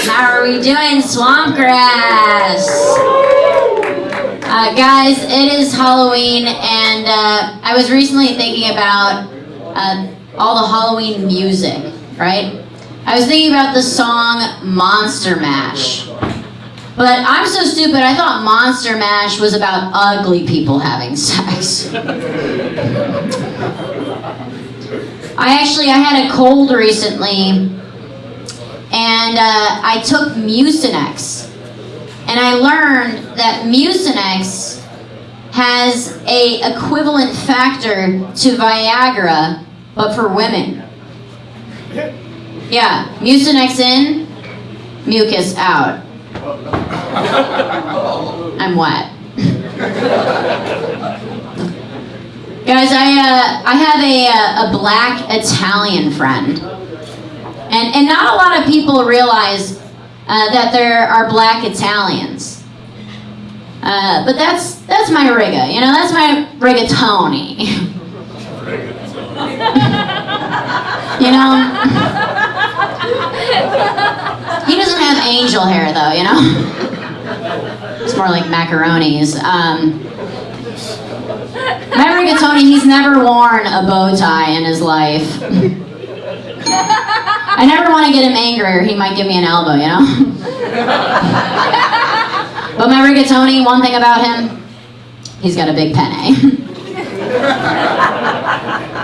How are we doing, Swampgrass? Guys, it is Halloween, and I was recently thinking about all the Halloween music, right? I was thinking about the song Monster Mash. But I'm so stupid, I thought Monster Mash was about ugly people having sex. I had a cold recently, and I took Mucinex. And I learned that Mucinex has a equivalent factor to Viagra, but for women. Yeah, Mucinex in, mucus out. I'm wet. Guys, I have a black Italian friend. And not a lot of people realize that there are black Italians. But that's my rigga, that's my rigatoni. He doesn't have angel hair though, It's more like macaronis. My rigatoni, he's never worn a bow tie in his life. I never want to get him angry or he might give me an elbow, But my rigatoni, one thing about him, he's got a big penne.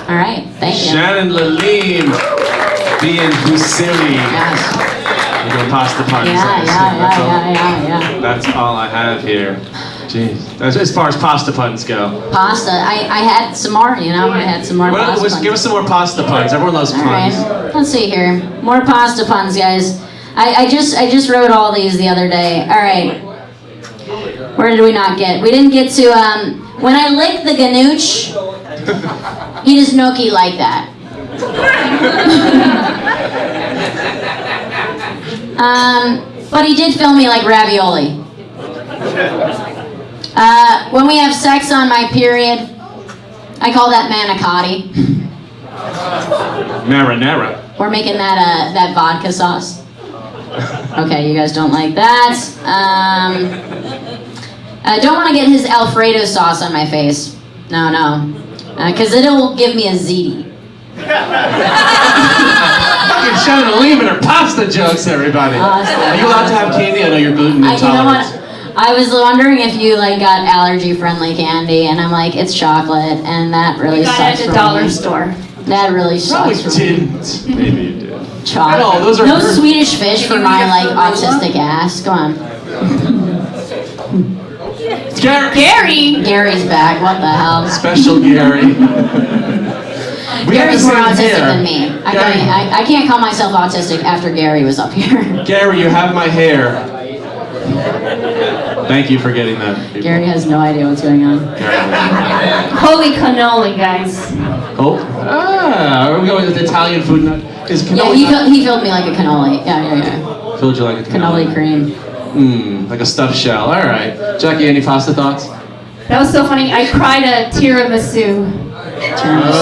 All right, thank you. Shannon Lalim being Fusili. Yes. We're doing pasta puns. Yeah. That's all I have here. Jeez. As far as pasta puns go. Pasta, I had some more, I had some more pasta puns. Give us some more pasta puns. Everyone loves puns. All right, let's see here. More pasta puns, guys. I just wrote all these the other day. All right. Where did we not get? We didn't get to, when I lick the ganooch, he does gnocchi like that. But he did film me like ravioli. When we have sex on my period, I call that manicotti. Marinara. We're making that vodka sauce. Okay, you guys don't like that. I don't want to get his Alfredo sauce on my face. No. Because it'll give me a ziti. Fucking Shannon Lalim and her pasta jokes, everybody. Pasta. Are you allowed to have candy? I know you're gluten intolerant. You know what? I was wondering if you got allergy-friendly candy, and I'm like, it's chocolate, and that really sucks Got it at for the dollar me. store. That really sucks for me. Didn't. Maybe you did. Chocolate. No, those are no Swedish fish for my autistic ass. Come on. Gary. Gary's back. What the hell? Special Gary. Gary's more autistic than me. I can't call myself autistic after Gary was up here. Gary, you have my hair. Thank you for getting that. people. Gary has no idea what's going on. Holy cannoli, guys. Oh, are we going with Italian food? Is Yeah, cannoli? he filled me like a cannoli. Yeah. Filled you like a Cannoli cream. Like a stuffed shell. All right. Jackie, any pasta thoughts? That was so funny. I cried a tiramisu. Tiramisu.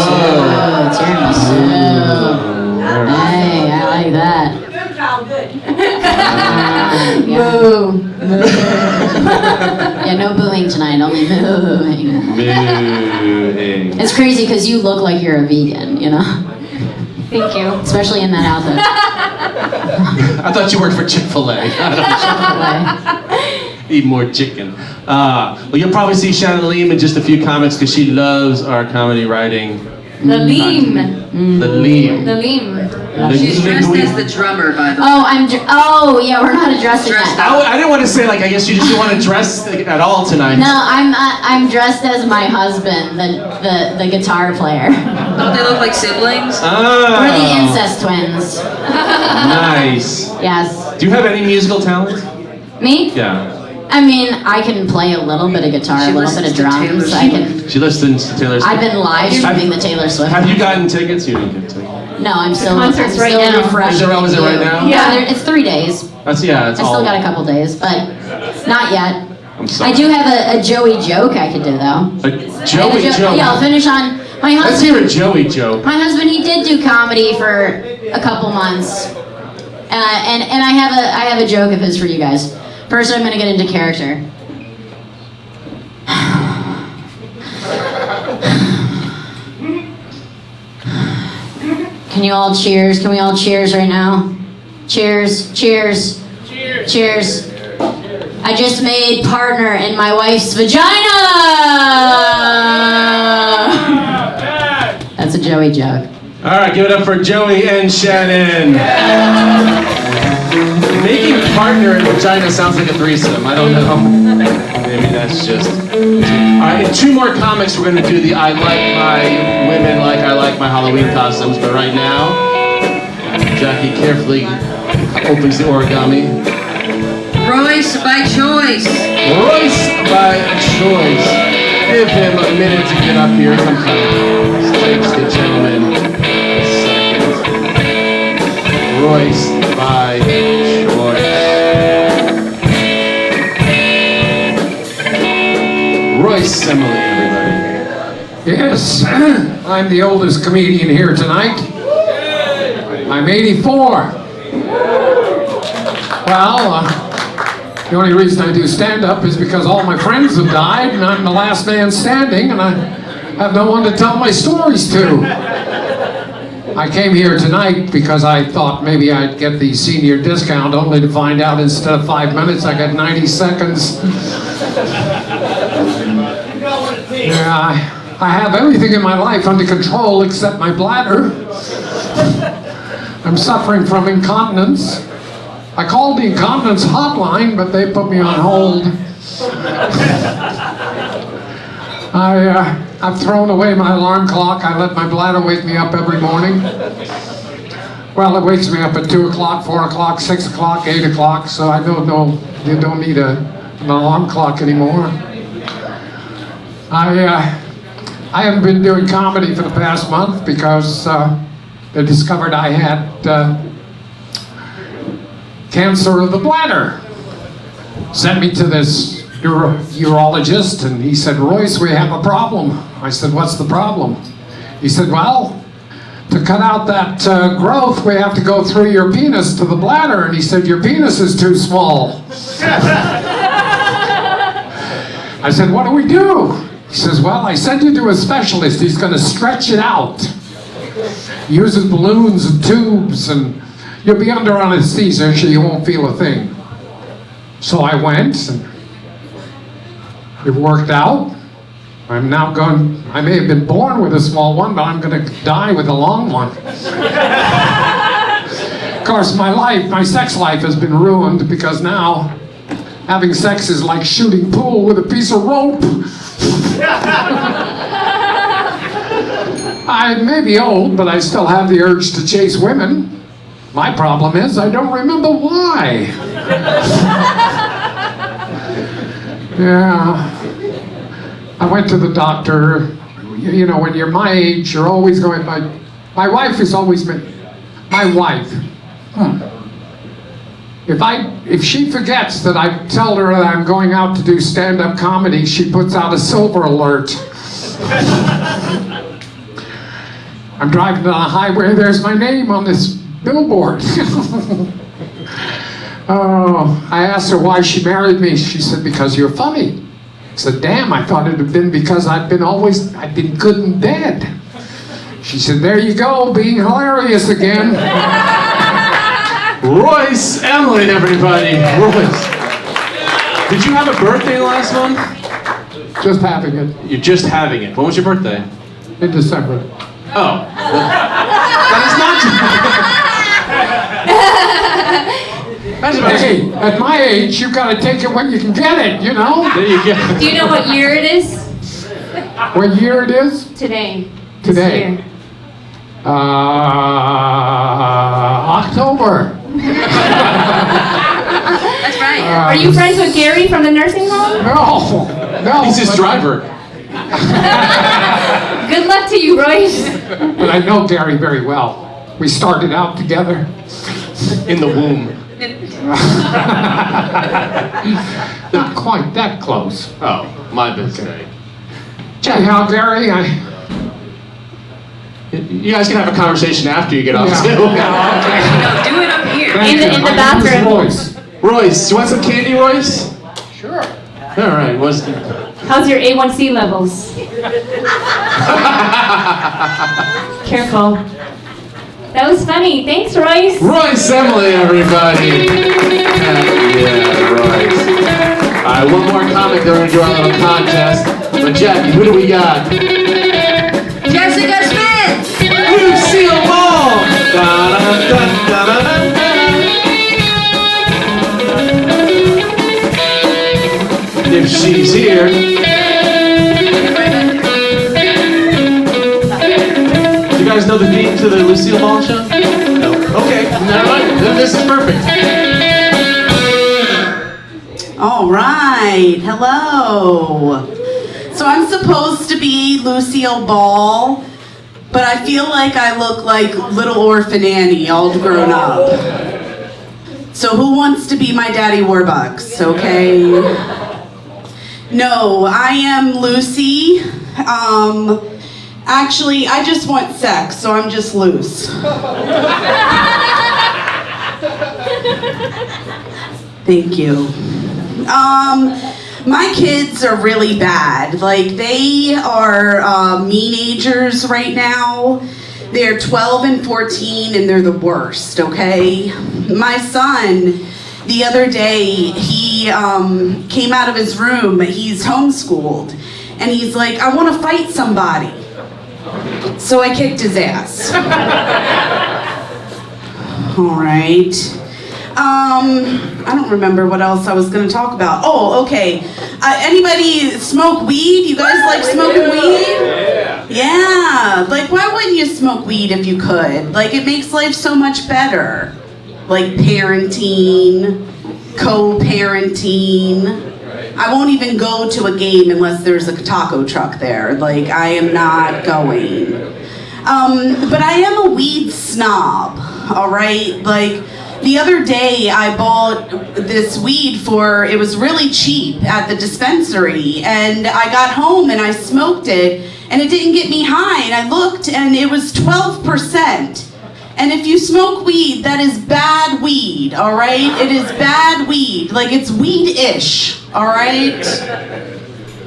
Hey, I like that. Boo. Yeah, no booing tonight, only mooing. Mooing. It's crazy because you look like you're a vegan, you know? Thank you. Especially in that outfit. I thought you worked for Chick-fil-A. Eat more chicken. Well, you'll probably see Shannon Leem in just a few comics because she loves our comedy writing. The Leem. The Leem. The Leem. She's dressed as the drummer, by the way. Oh, yeah, we're not addressing that. I didn't want to say, like, I guess you just didn't want to dress at all tonight. No, I'm dressed as my husband, the guitar player. Don't they look like siblings? We're the incest twins. Nice. Yes. Do you have any musical talent? Me? Yeah. I mean, I can play a little bit of guitar, a little bit of drums. I can. She listens to Taylor Swift. I've been live streaming the Taylor Swift. Have you gotten tickets? You didn't get tickets. No, I'm still. concert's right now. refreshing. Is it right now? Yeah, it's 3 days. It's I all. still got a couple days, but not yet. I'm sorry. I do have a Joey joke I could do though. A Joey joke. Yeah, I'll finish on my husband. Let's hear a Joey joke. My husband, he did do comedy for a couple months, and I have a joke of his for you guys. First, I'm gonna get into character. Can you all cheers? Can we all cheers right now? Cheers, cheers, cheers. I just made partner in my wife's vagina. That's a Joey joke. All right, give it up for Joey and Shannon. Making partner in vagina sounds like a threesome. I don't know. Maybe that's just. All right, in 2 more comics, we're going to do the I like my women like I like my Halloween costumes. But right now, Jackie carefully opens the origami. Royce by choice. Royce by choice. Give him a minute to get up here. Sometimes takes the gentleman a second. Royce by choice. Royce Emily, everybody. Yes, I'm the oldest comedian here tonight. I'm 84. Well, the only reason I do stand-up is because all my friends have died and I'm the last man standing and I have no one to tell my stories to. I came here tonight because I thought maybe I'd get the senior discount, only to find out instead of 5 minutes I got 90 seconds. Yeah, I have everything in my life under control except my bladder. I'm suffering from incontinence. I called the incontinence hotline, but they put me on hold. I've thrown away my alarm clock. I let my bladder wake me up every morning. Well, it wakes me up at 2 o'clock, 4 o'clock, 6 o'clock, 8 o'clock, so I don't know, you don't need an alarm clock anymore. I haven't been doing comedy for the past month because they discovered I had cancer of the bladder. Sent me to this urologist and he said, Royce, we have a problem. I said, what's the problem? He said, well, to cut out that growth, we have to go through your penis to the bladder. And he said, your penis is too small. I said, what do we do? He says, well, I sent you to a specialist. He's going to stretch it out. He uses balloons and tubes, and you'll be under anesthesia, so you won't feel a thing. So I went, and it worked out. I'm now going, I may have been born with a small one, but I'm going to die with a long one. Of course, my sex life has been ruined because now having sex is like shooting pool with a piece of rope. I may be old, but I still have the urge to chase women. My problem is I don't remember why. Yeah. I went to the doctor. You know, when you're my age, you're always going by. My wife has always been. My wife. If she forgets that I tell her that I'm going out to do stand-up comedy, she puts out a silver alert. I'm driving down the highway, there's my name on this billboard. Oh, I asked her why she married me. She said, because you're funny. I said, damn, I thought it had been because I'd been good in bed. She said, there you go, being hilarious again. Royce Emily, everybody. Royce. Did you have a birthday last month? Just having it. You're just having it. When was your birthday? In December. Oh. That is not Hey, at my age, you've got to take it when you can get it, you know? There you go. Do you know what year it is? What year it is? Today. Today. This year. October. That's right. Are you friends with Gary from the nursing home? No. He's his driver. Good luck to you, Royce. But I know Gary very well. We started out together. In the womb. Not quite that close. Oh, my mistake. Anyhow, Gary, You guys can have a conversation after you get off too. No, do it up here. Thank In you. the My name is bathroom. Royce. Royce, you want some candy, Royce? Sure. All right. How's your A1C levels? Careful. That was funny. Thanks, Royce. Royce Emily, everybody. Yeah, Royce. All right, one more comic, then we're gonna do our little contest. But Jackie, who do we got? Jessica Smith! Lucille Ball! Da-da-da-da-da-da. If she's here. Do you guys know the theme to the Lucille Ball show? No. Okay, never mind. Then this is perfect. All right, hello. So I'm supposed to be Lucille Ball, but I feel like I look like Little Orphan Annie all grown up. So who wants to be my Daddy Warbucks, okay? No, I am Lucy. Actually, I just want sex, so I'm just loose. Thank you. My kids are really bad. Like, they are teenagers right now. They're 12 and 14, and they're the worst, okay? My son, the other day, he came out of his room. He's homeschooled. And he's like, I want to fight somebody. So I kicked his ass. All right. I don't remember what else I was going to talk about. Oh, okay. Anybody smoke weed? You guys like smoking weed? Yeah. Like, why wouldn't you smoke weed if you could? Like, it makes life so much better. Like parenting, co-parenting. I won't even go to a game unless there's a taco truck there. Like, I am not going. But I am a weed snob, all right? Like, the other day I bought this weed it was really cheap at the dispensary, and I got home and I smoked it, and it didn't get me high, and I looked and it was 12%. And if you smoke weed, that is bad weed, all right? It is bad weed. Like, it's weed-ish, all right?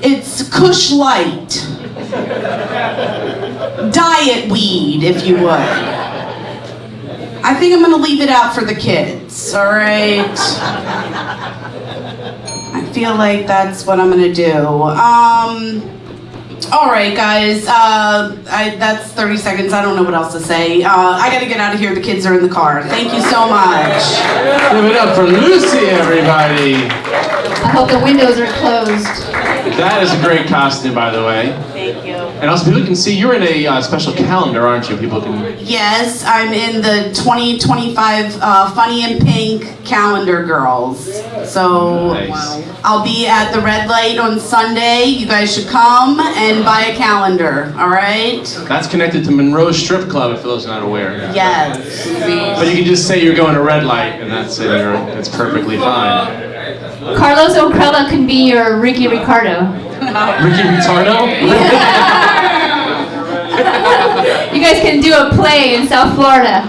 It's Kush Light. Diet weed, if you would. I think I'm gonna leave it out for the kids, all right? I feel like that's what I'm gonna do. All right, guys, that's 30 seconds. I don't know what else to say. I gotta get out of here. The kids are in the car. Thank you so much. Give it up for Lucy, everybody. I hope the windows are closed. That is a great costume, by the way. Thank you. And also, people can see you're in a special calendar, aren't you? People can. Yes, I'm in the 2025 Funny and Pink Calendar Girls. So Nice. I'll be at the Red Light on Sunday. You guys should come and buy a calendar, all right? That's connected to Monroe Strip Club, for those not aware. Yes. But you can just say you're going to Red Light, and that's it. It's perfectly fine. Carlos Ocrella can be your Ricky Ricardo. Ricky Ricardo? You guys can do a play in South Florida.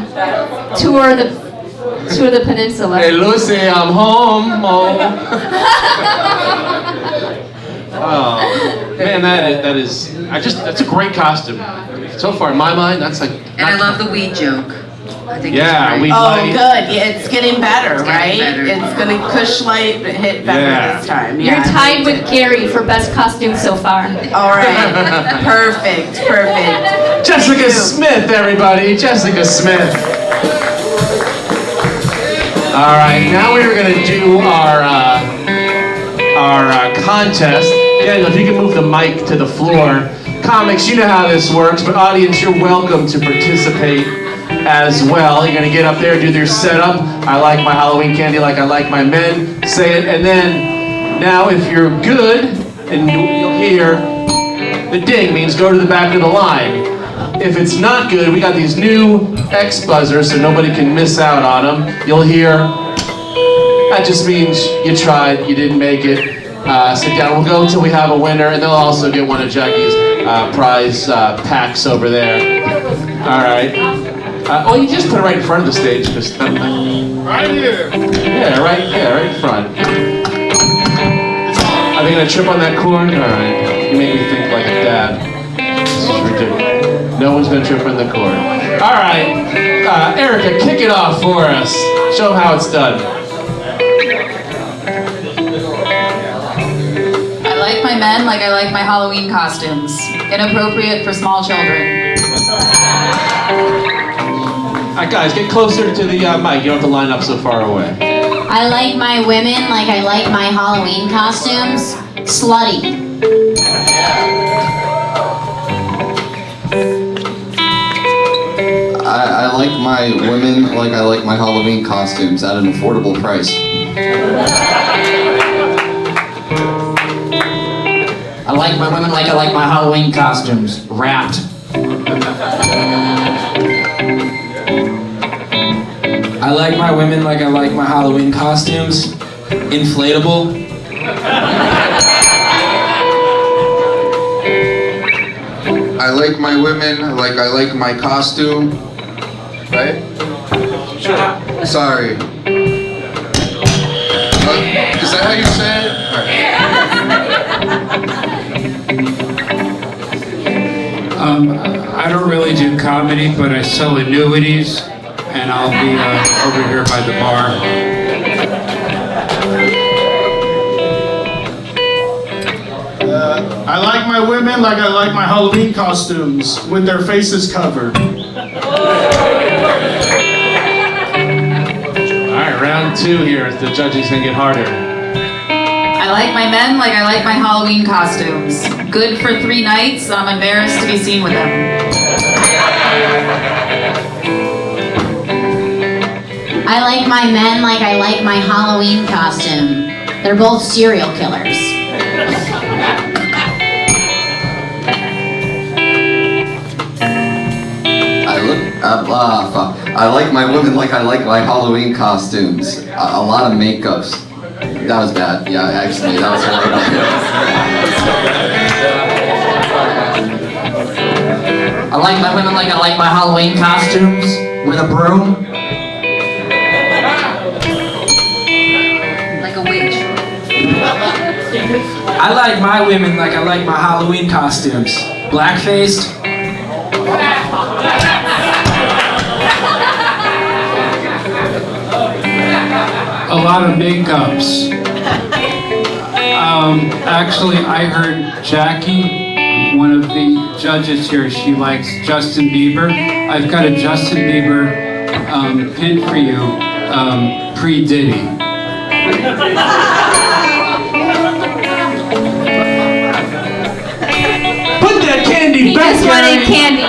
Tour the peninsula. Hey, Lucy, I'm home. Oh, man, that's a great costume. So far, in my mind, that's like. And I love the weed joke. I think Yeah, it's we. great. Oh, good. Yeah, it's getting better, It's right? getting better. It's gonna Kush Light hit better Yeah. this time. You're Yeah. tied with Gary for best costume so far. All right. Perfect. Jessica Thank you. Smith, everybody. Jessica Smith. All right, now we're going to do our contest. Daniel, if you can move the mic to the floor. Comics, you know how this works, but audience, you're welcome to participate as well. You're going to get up there, do their setup. I like my Halloween candy like I like my men. Say it, and then now if you're good, and you'll hear the ding means go to the back of the line. If it's not good, we got these new X buzzers so nobody can miss out on them. You'll hear, that just means you tried, you didn't make it. Sit down, we'll go until we have a winner, and they'll also get one of Jackie's prize packs over there. All right. Well, you just put it right in front of the stage. Right here. Yeah, right in front. Are they gonna trip on that cord? All right. You make me think like a dad. This is ridiculous. No one's gonna trip on the cord. All right, Erica, kick it off for us. Show them how it's done. I like my men like I like my Halloween costumes. Inappropriate for small children. All right, guys, get closer to the mic. You don't have to line up so far away. I like my women like I like my Halloween costumes. Slutty. I like my women like I like my Halloween costumes at an affordable price. I like my women like I like my Halloween costumes. Wrapped. I like my women like I like my Halloween costumes. Inflatable. I like my women like I like my costume. Right? Sure. Sorry. Is that how you say it? I don't really do comedy, but I sell annuities, and I'll be over here by the bar. I like my women like I like my Halloween costumes, with their faces covered. All right, round two here. The judging's gonna get harder. I like my men like I like my Halloween costumes. Good for 3 nights, I'm embarrassed to be seen with them. I like my men like I like my Halloween costume. They're both serial killers. I like my women like I like my Halloween costumes. A lot of makeups. That was bad. Yeah, actually, that was I like my women like I like my Halloween costumes. With a broom. Like a witch. I like my women like I like my Halloween costumes. Black-faced. A lot of makeups. Actually, I heard Jackie, one of the judges here, she likes Justin Bieber. I've got a Justin Bieber pin for you, pre-Diddy. candy. He just wanted candy.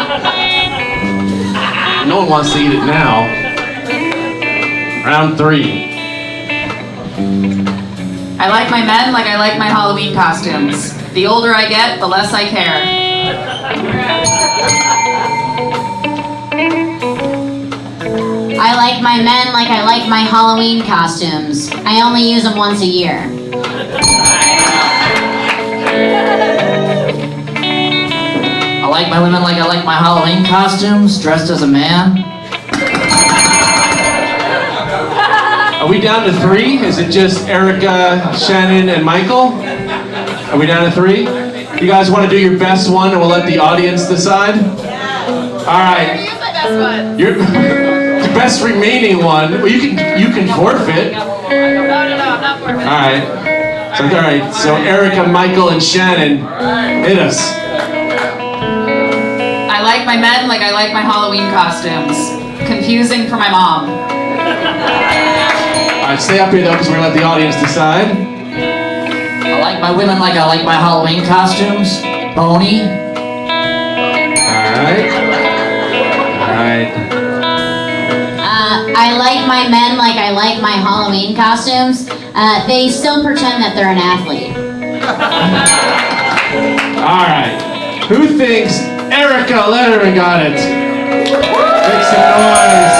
No one wants to eat it now. Round 3. I like my men like I like my Halloween costumes. The older I get, the less I care. I like my men like I like my Halloween costumes. I only use them once a year. I like my women like I like my Halloween costumes, dressed as a man. Are we down to 3? Is it just Erica, Shannon, and Michael? Are we down to 3? You guys want to do your best one and we'll let the audience decide? All right. Your the best remaining one. Well, you can forfeit. No, I'm not forfeiting. All right. So Erica, Michael, and Shannon, hit us. I like my men like I like my Halloween costumes. Confusing for my mom. All right, stay up here though, because we're gonna let the audience decide. I like my women like I like my Halloween costumes, bony. All right. I like my men like I like my Halloween costumes. They still pretend that they're an athlete. All right. Who thinks Erica Letterman got it? Make some noise.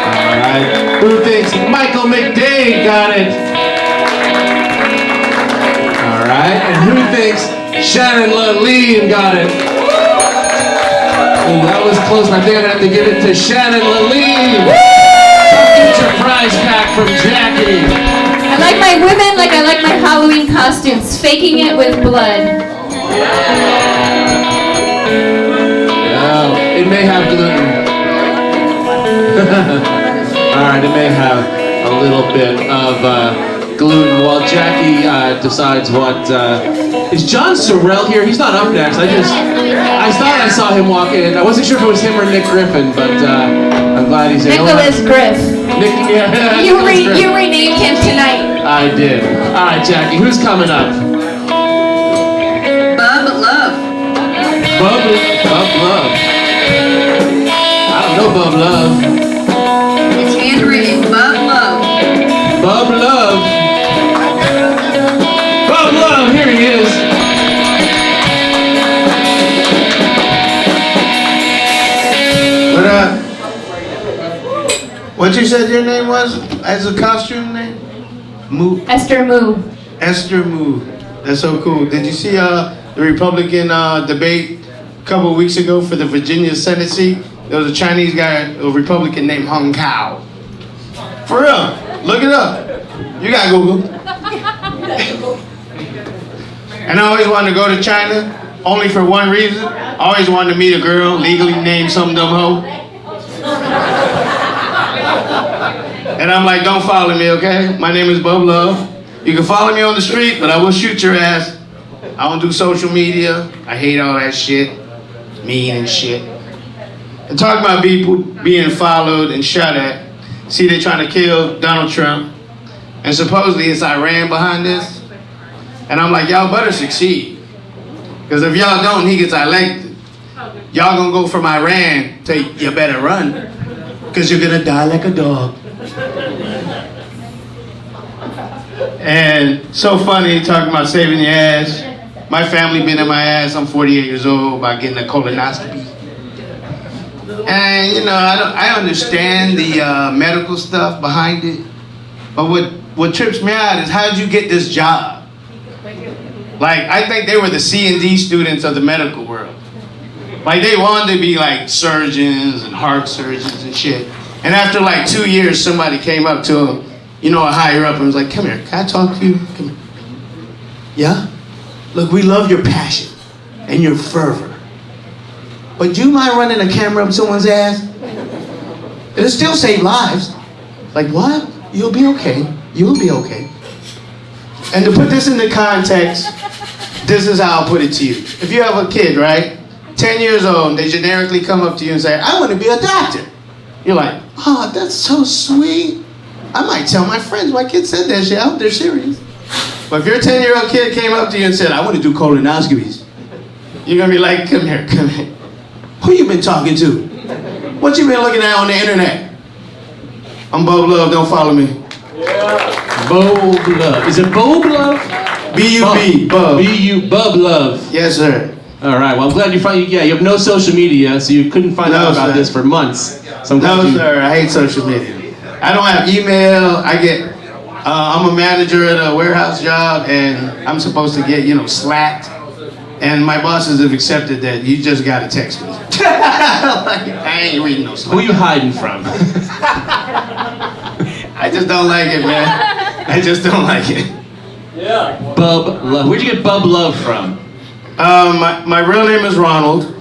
All right. Who thinks Michael McDade got it? All right. And who thinks Shannon Laleen got it? Ooh, that was close. I think I'm gonna have to give it to Shannon Laleen. Get your prize pack from Jackie. I like my women like I like my Halloween costumes, faking it with blood. Oh, it may have gluten. Alright, it may have a little bit of gluten while Jackie decides what... Is John Sorrell here? He's not up next. I thought I saw him walk in. I wasn't sure if it was him or Nick Griffin, but I'm glad he's here. Nicholas Griff. You renamed him tonight. I did. Alright, Jackie, who's coming up? Bub Love. Bub Love. I don't know Bub Love. It's handwritten Bub Love. Bub Love. Bub Love, here he is. What what you said your name was as a costume name? Moo. Esther Moo. Esther Moo. That's so cool. Did you see the Republican debate a couple of weeks ago for the Virginia Senate seat? There was a Chinese guy, a Republican named Hung Kao. For real. Look it up. You got Google. And I always wanted to go to China, only for one reason. I always wanted to meet a girl legally named some dumb hoe. And I'm like, don't follow me, okay? My name is Bub Love. You can follow me on the street, but I will shoot your ass. I don't do social media. I hate all that shit. It's mean and shit. And talking about people being followed and shot at. See, they're trying to kill Donald Trump. And supposedly it's Iran behind this. And I'm like, y'all better succeed. Because if y'all don't, he gets elected. Y'all gonna go from Iran to you better run. Because you're gonna die like a dog. And so funny talking about saving your ass. My family been in my ass. I'm 48 years old by getting a colonoscopy. And you know, I understand the medical stuff behind it. But what trips me out is how'd you get this job? Like, I think they were the C&D students of the medical world. Like, they wanted to be like surgeons and heart surgeons and shit. And after like 2 years, somebody came up to them, you know, a higher up, and was like, come here, can I talk to you? Come here. Yeah? Look, we love your passion and your fervor. But do you mind running a camera up someone's ass? It'll still save lives. Like, what? You'll be okay. You'll be okay. And to put this into context, this is how I'll put it to you. If you have a kid, right? 10 years old, they generically come up to you and say, I want to be a doctor. You're like, oh, that's so sweet. I might tell my friends my kid said that shit. I hope they're serious. But if your 10-year-old kid came up to you and said, I want to do colonoscopies, You're gonna be like, come here, come here. Who you been talking to? What you been looking at on the internet? I'm Bob Love, don't follow me. Bob Love. Is it Bob Love? B-U-B, Bub. B-U, Bub Love. Yes, sir. All right, well, I'm glad you find, yeah, you have no social media, so you couldn't find out about this for months. So I'm glad No, sir, I hate social media. I don't have email, I'm a manager at a warehouse job, and I'm supposed to get, slacked. And my bosses have accepted that you just gotta text me. I ain't reading no Slack. Who are you hiding from? I just don't like it, man. I just don't like it. Yeah. Bub Love. Where'd you get Bub Love from? My real name is Ronald.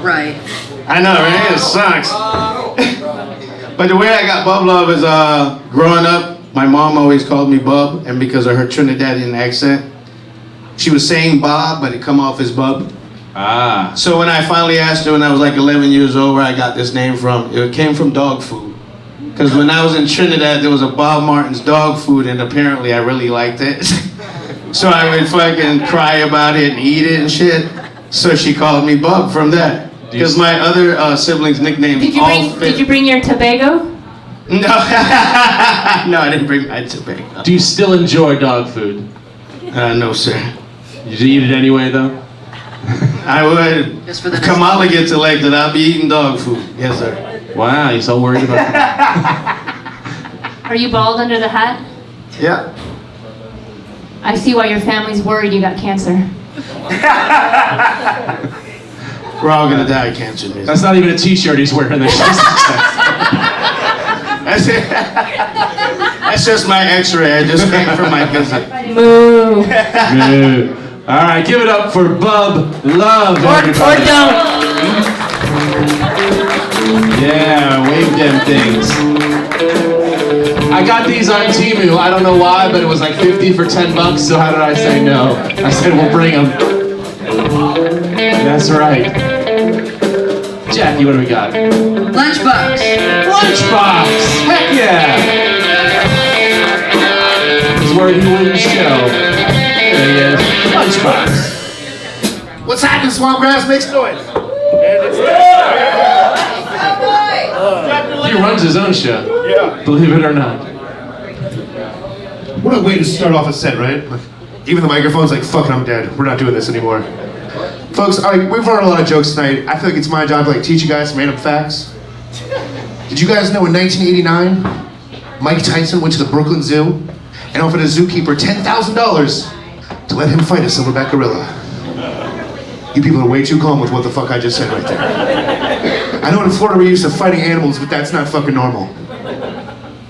Right. I know, right? It sucks. But the way I got Bub Love is growing up, my mom always called me Bub, and because of her Trinidadian accent, she was saying Bob, but it come off as Bub. Ah. So when I finally asked her when I was like 11 years old where I got this name from, it came from dog food. Because when I was in Trinidad, there was a Bob Martin's dog food, and apparently I really liked it. So I would fucking cry about it and eat it and shit. So she called me Bub from that. Because my other siblings' nicknames Did you bring your Tobago? No. No, I didn't bring my Tobago. Do you still enjoy dog food? No, sir. You eat it anyway, though? I would. Just for the if Kamala gets elected, I'll be eating dog food. Yes, sir. Wow, you're so worried about that. Are you bald under the hat? Yeah. I see why your family's worried you got cancer. We're all gonna die of cancer. That's not even a t-shirt he's wearing. That's just my x-ray. I just came from my visit. Moo. Moo. All right, give it up for Bub Love, everybody. Or don't. Yeah, wave them things. I got these on Temu. I don't know why, but it was like 50 for $10. So how did I say no? I said we'll bring them. That's right. Jackie, what do we got? Lunchbox. Lunchbox. Heck yeah. This is where he wouldn't show. There he is. Lunchbox. What's happening, Swampgrass? Make some noise. He runs his own show. Yeah. Believe it or not. What a way to start off a set, right? Like, even the microphone's like, fuck it, I'm dead. We're not doing this anymore. Folks, we've heard a lot of jokes tonight. I feel like it's my job to teach you guys some random facts. Did you guys know in 1989, Mike Tyson went to the Brooklyn Zoo and offered a zookeeper $10,000 to let him fight a silverback gorilla? You people are way too calm with what the fuck I just said right there. I know in Florida we're used to fighting animals, but that's not fucking normal.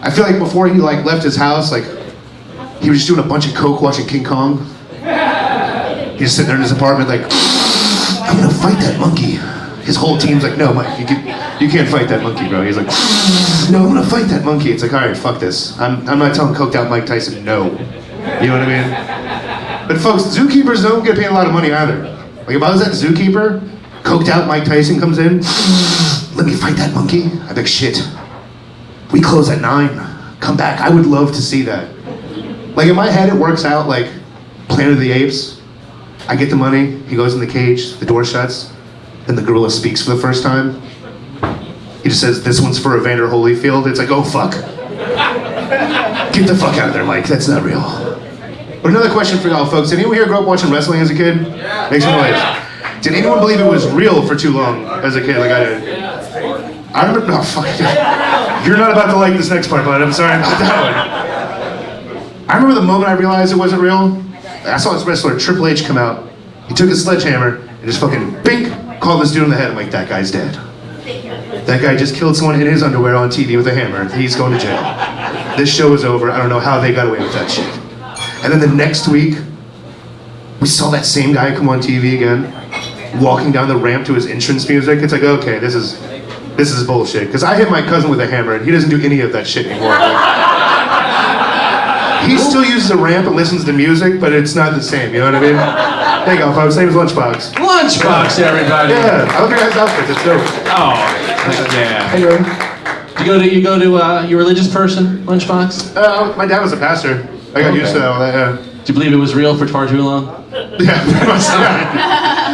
I feel like before he left his house, he was just doing a bunch of coke watching King Kong. He's just sitting there in his apartment I'm gonna fight that monkey. His whole team's like, no, Mike, you can't fight that monkey, bro. He's like, no, I'm gonna fight that monkey. It's like, all right, fuck this. I'm not telling coked out Mike Tyson no. You know what I mean? But folks, zookeepers don't get paid a lot of money either. If I was that zookeeper, coked out Mike Tyson comes in, let me fight that monkey. I'd be like, shit, we close at 9. Come back. I would love to see that. In my head, it works out like Planet of the Apes. I get the money, he goes in the cage, the door shuts, and the gorilla speaks for the first time. He just says, this one's for Evander Holyfield. It's like, oh fuck. Get the fuck out of there, Mike, that's not real. But another question for y'all folks, did anyone here grow up watching wrestling as a kid? Yeah. Make some noise. Did anyone believe it was real for too long as a kid like I did? I remember, oh fuck. You're not about to like this next part, bud, I'm sorry about that one. I remember the moment I realized it wasn't real. I saw this wrestler, Triple H, come out. He took his sledgehammer and just fucking bink, called this dude in the head. I'm like, that guy's dead. That guy just killed someone in his underwear on TV with a hammer. He's going to jail. This show is over. I don't know how they got away with that shit. And then the next week, we saw that same guy come on TV again, walking down the ramp to his entrance music. It's like, okay, this is bullshit. Because I hit my cousin with a hammer and he doesn't do any of that shit anymore. He still uses a ramp and listens to music, but it's not the same, you know what I mean? There you go, folks. His name is Lunchbox. Lunchbox, everybody. Yeah, I love your guys' outfits. It's dope. Oh, yeah. Hey, Jordan. You go to you religious person, Lunchbox? My dad was a pastor. I got used to all that, yeah. Do you believe it was real for far too long? Yeah, pretty much.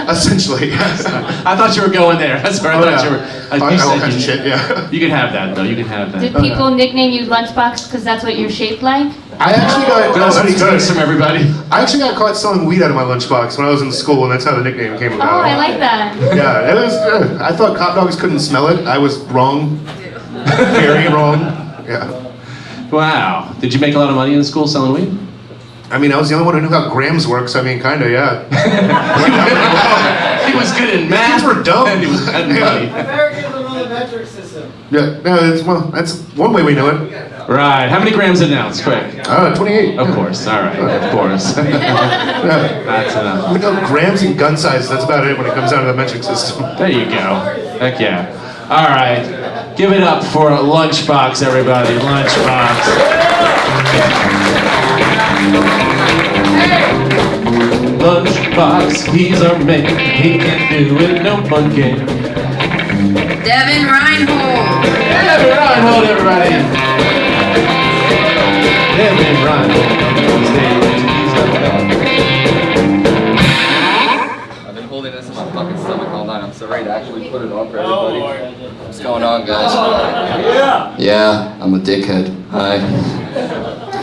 Essentially. I thought you were going there. That's where I thought you were. All kinds of shit, yeah. You can have that, though. You can have that. Did people nickname you Lunchbox because that's what you're shaped like? I actually got. That's what he takes from everybody. I actually got caught selling weed out of my lunchbox when I was in school, and that's how the nickname came about. Oh, I like that. Yeah, it was. I thought cop dogs couldn't smell it. I was wrong. Very wrong. Yeah. Wow. Did you make a lot of money in school selling weed? I mean, I was the only one who knew how grams work, so I mean, kinda, yeah. He was good in math. Kids were dumb. And he was had money. Americans don't know the metric system. Yeah, no, that's one way we know it. Right. How many grams an ounce? Quick. 28. Of course. All right. Of course. That's enough. We know grams and gun size. That's about it when it comes down to the metric system. There you go. Heck yeah. All right. Give it up for Lunchbox, everybody. Lunchbox. Lunchbox, he's our man. He can do it, no one can. Devin Reinhold. Devin Reinhold, everybody. Devin Reinhold on stage. I've been holding this in my fucking stomach all night. I'm so ready to actually put it on for everybody. What's going on, guys? Yeah, I'm a dickhead. Hi.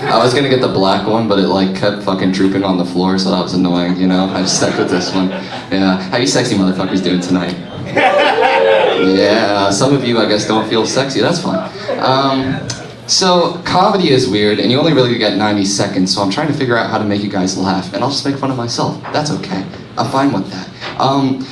I was gonna get the black one, but it like kept fucking drooping on the floor, so that was annoying, you know? I just stuck with this one. Yeah. How you sexy motherfuckers doing tonight? Yeah, some of you I guess don't feel sexy, that's fine. So comedy is weird, and you only really get 90 seconds, so I'm trying to figure out how to make you guys laugh, and I'll just make fun of myself. That's okay. I'm fine with that.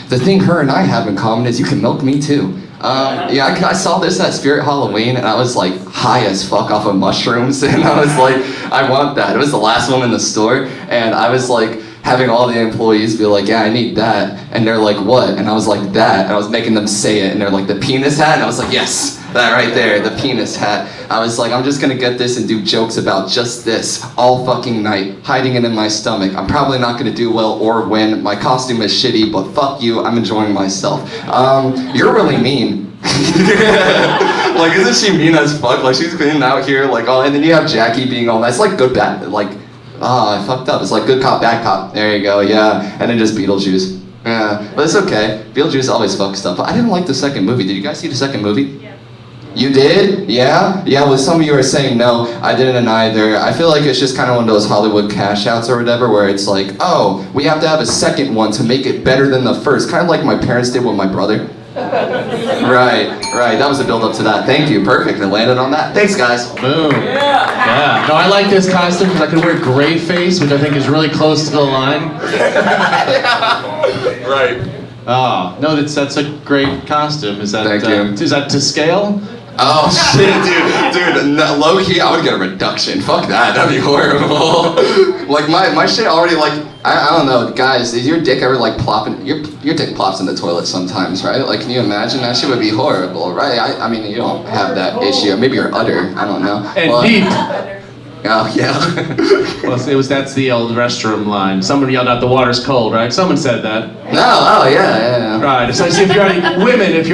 The thing her and I have in common is you can milk me too. Yeah, I saw this at Spirit Halloween, and I was like high as fuck off of mushrooms, and I was like, I want that. It was the last one in the store, and I was like having all the employees be like, yeah, I need that, and they're like, what? And I was like, that, and I was making them say it, and they're like, the penis hat, and I was like, yes, that right there, the penis hat. I was like, I'm just gonna get this and do jokes about just this all fucking night, hiding it in my stomach. I'm probably not gonna do well or win. My costume is shitty, but fuck you, I'm enjoying myself. You're really mean. Like, isn't she mean as fuck? Like, she's been out here, like, oh, and then you have Jackie being all nice, like good bad, like, I fucked up. It's like good cop, bad cop. There you go, yeah. And then just Beetlejuice. Yeah, but it's okay. Beetlejuice always fucks up. But I didn't like the second movie. Did you guys see the second movie? Yeah. You did? Yeah? Yeah, well, some of you are saying no. I didn't either. I feel like it's just kind of one of those Hollywood cash outs or whatever, where it's like, oh, we have to have a second one to make it better than the first. Kind of like my parents did with my brother. Right. That was a build up to that. Thank you. Perfect. And landed on that. Thanks, guys. Boom. Yeah. No, I like this costume because I can wear gray face, which I think is really close to the line. Right. Oh, no, that's a great costume. Is that Thank you. Is that to scale? Oh shit, dude, no, low key, I would get a reduction. Fuck that, that'd be horrible. Like my shit already like, I don't know, guys, is your dick ever like plopping, your dick plops in the toilet sometimes, right? Like, can you imagine? That shit would be horrible, right? I mean, you don't have that issue, maybe your udder, I don't know. And deep. Oh, yeah. Well, that's the old restroom line. Somebody yelled out, the water's cold, right? Someone said that. No, oh, yeah. Right, so if you're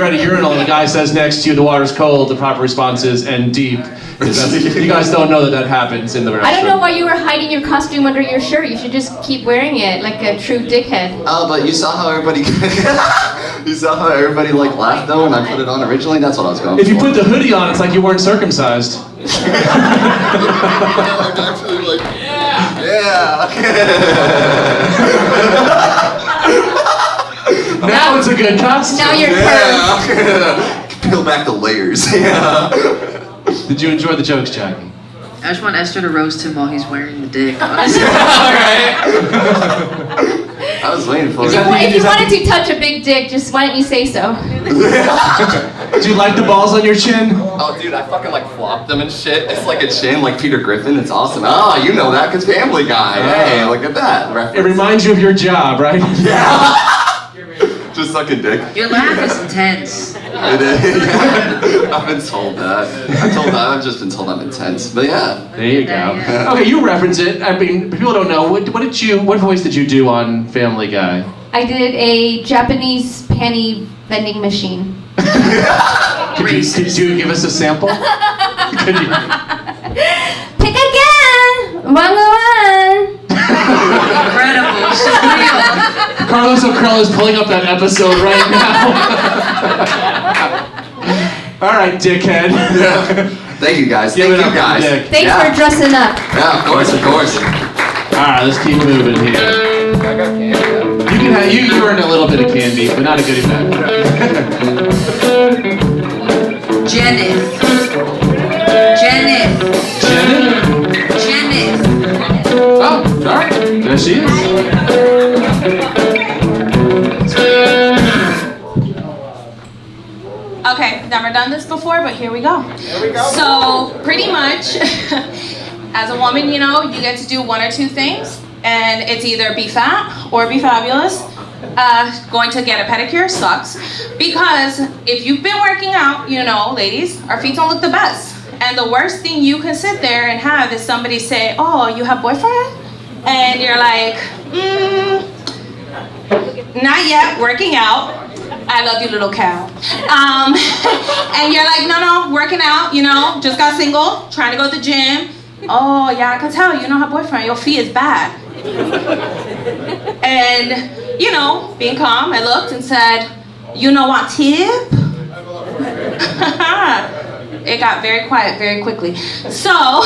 at a urinal and the guy says next to you, the water's cold, the proper response is, and deep. You guys don't know that happens in the restroom. I don't know why you were hiding your costume under your shirt. You should just keep wearing it like a true dickhead. Oh, but you saw how everybody... You saw how everybody like laughed though when I put it on originally? That's what I was going If you put the hoodie on, it's like you weren't circumcised. Actually, like, yeah. Now it's a good costume. Now you're Peel back the layers. Yeah. Did you enjoy the jokes, Jackie? I just want Esther to roast him while he's wearing the dick. I was waiting for it. If you wanted to touch a big dick, just why didn't you say so? Do you like the balls on your chin? Oh, dude, I fucking like flopped them and shit. It's like a chin, like Peter Griffin. It's awesome. Oh, you know that because Family Guy. Hey, look at that reference. It reminds you of your job, right? Yeah. Just sucking dick. Your laugh is intense. It is. I've been told that. I've just been told I'm intense. But yeah. There you go. Okay, you reference it. I mean, people don't know. What voice did you do on Family Guy? I did a Japanese panty vending machine. Could you give us a sample? Could you? Pick again! 101! Incredible. Carlos O'Krell is pulling up that episode right now. All right, dickhead. Thank you guys. Give Thank it you up for guys. Dick. Thanks for dressing up. Yeah, of course, of course. All right, let's keep moving here. You can have you earned a little bit of candy, but not a goodie bag. Janice. Oh, all right. There she is. Okay, never done this before, but here we go. So, pretty much, as a woman, you know, you get to do one or two things, and it's either be fat or be fabulous. Going to get a pedicure sucks, because if you've been working out, you know, ladies, our feet don't look the best. And the worst thing you can sit there and have is somebody say, "Oh, you have boyfriend?" And you're like, not yet, working out. I love you, little cow. And you're like, no, working out, you know, just got single, trying to go to the gym. Oh, yeah, I can tell, you don't have boyfriend, your feet is bad. And, you know, being calm, I looked and said, you know what, tip? It got very quiet very quickly. So,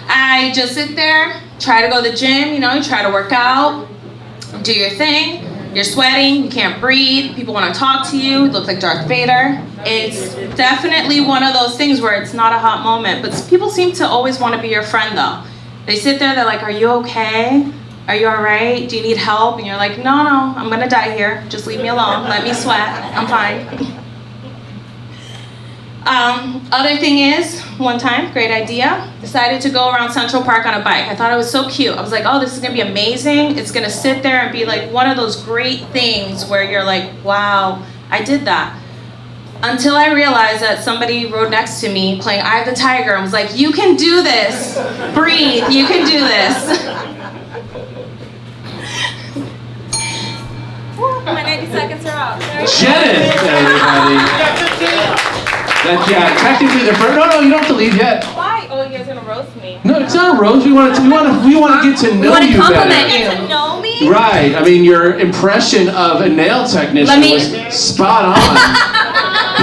I just sit there, try to go to the gym, you know, you try to work out, do your thing. You're sweating, you can't breathe, people want to talk to you, you look like Darth Vader. It's definitely one of those things where it's not a hot moment, but people seem to always want to be your friend though. They sit there, they're like, are you okay? Are you all right? Do you need help? And you're like, no, I'm gonna die here. Just leave me alone, let me sweat, I'm fine. Other thing is, one time, great idea, decided to go around Central Park on a bike. I thought it was so cute. I was like, oh, this is gonna be amazing. It's gonna sit there and be like one of those great things where you're like, wow, I did that. Until I realized that somebody rode next to me playing Eye of the Tiger and was like, you can do this. Breathe, you can do this. My 90 seconds are up. Janet, everybody. Yeah, technically the first. No, you don't have to leave yet. Why? Oh, you guys are gonna roast me. No, it's not a roast. We want to get to know you better. Get to know me? Right. I mean, your impression of a nail technician was spot on.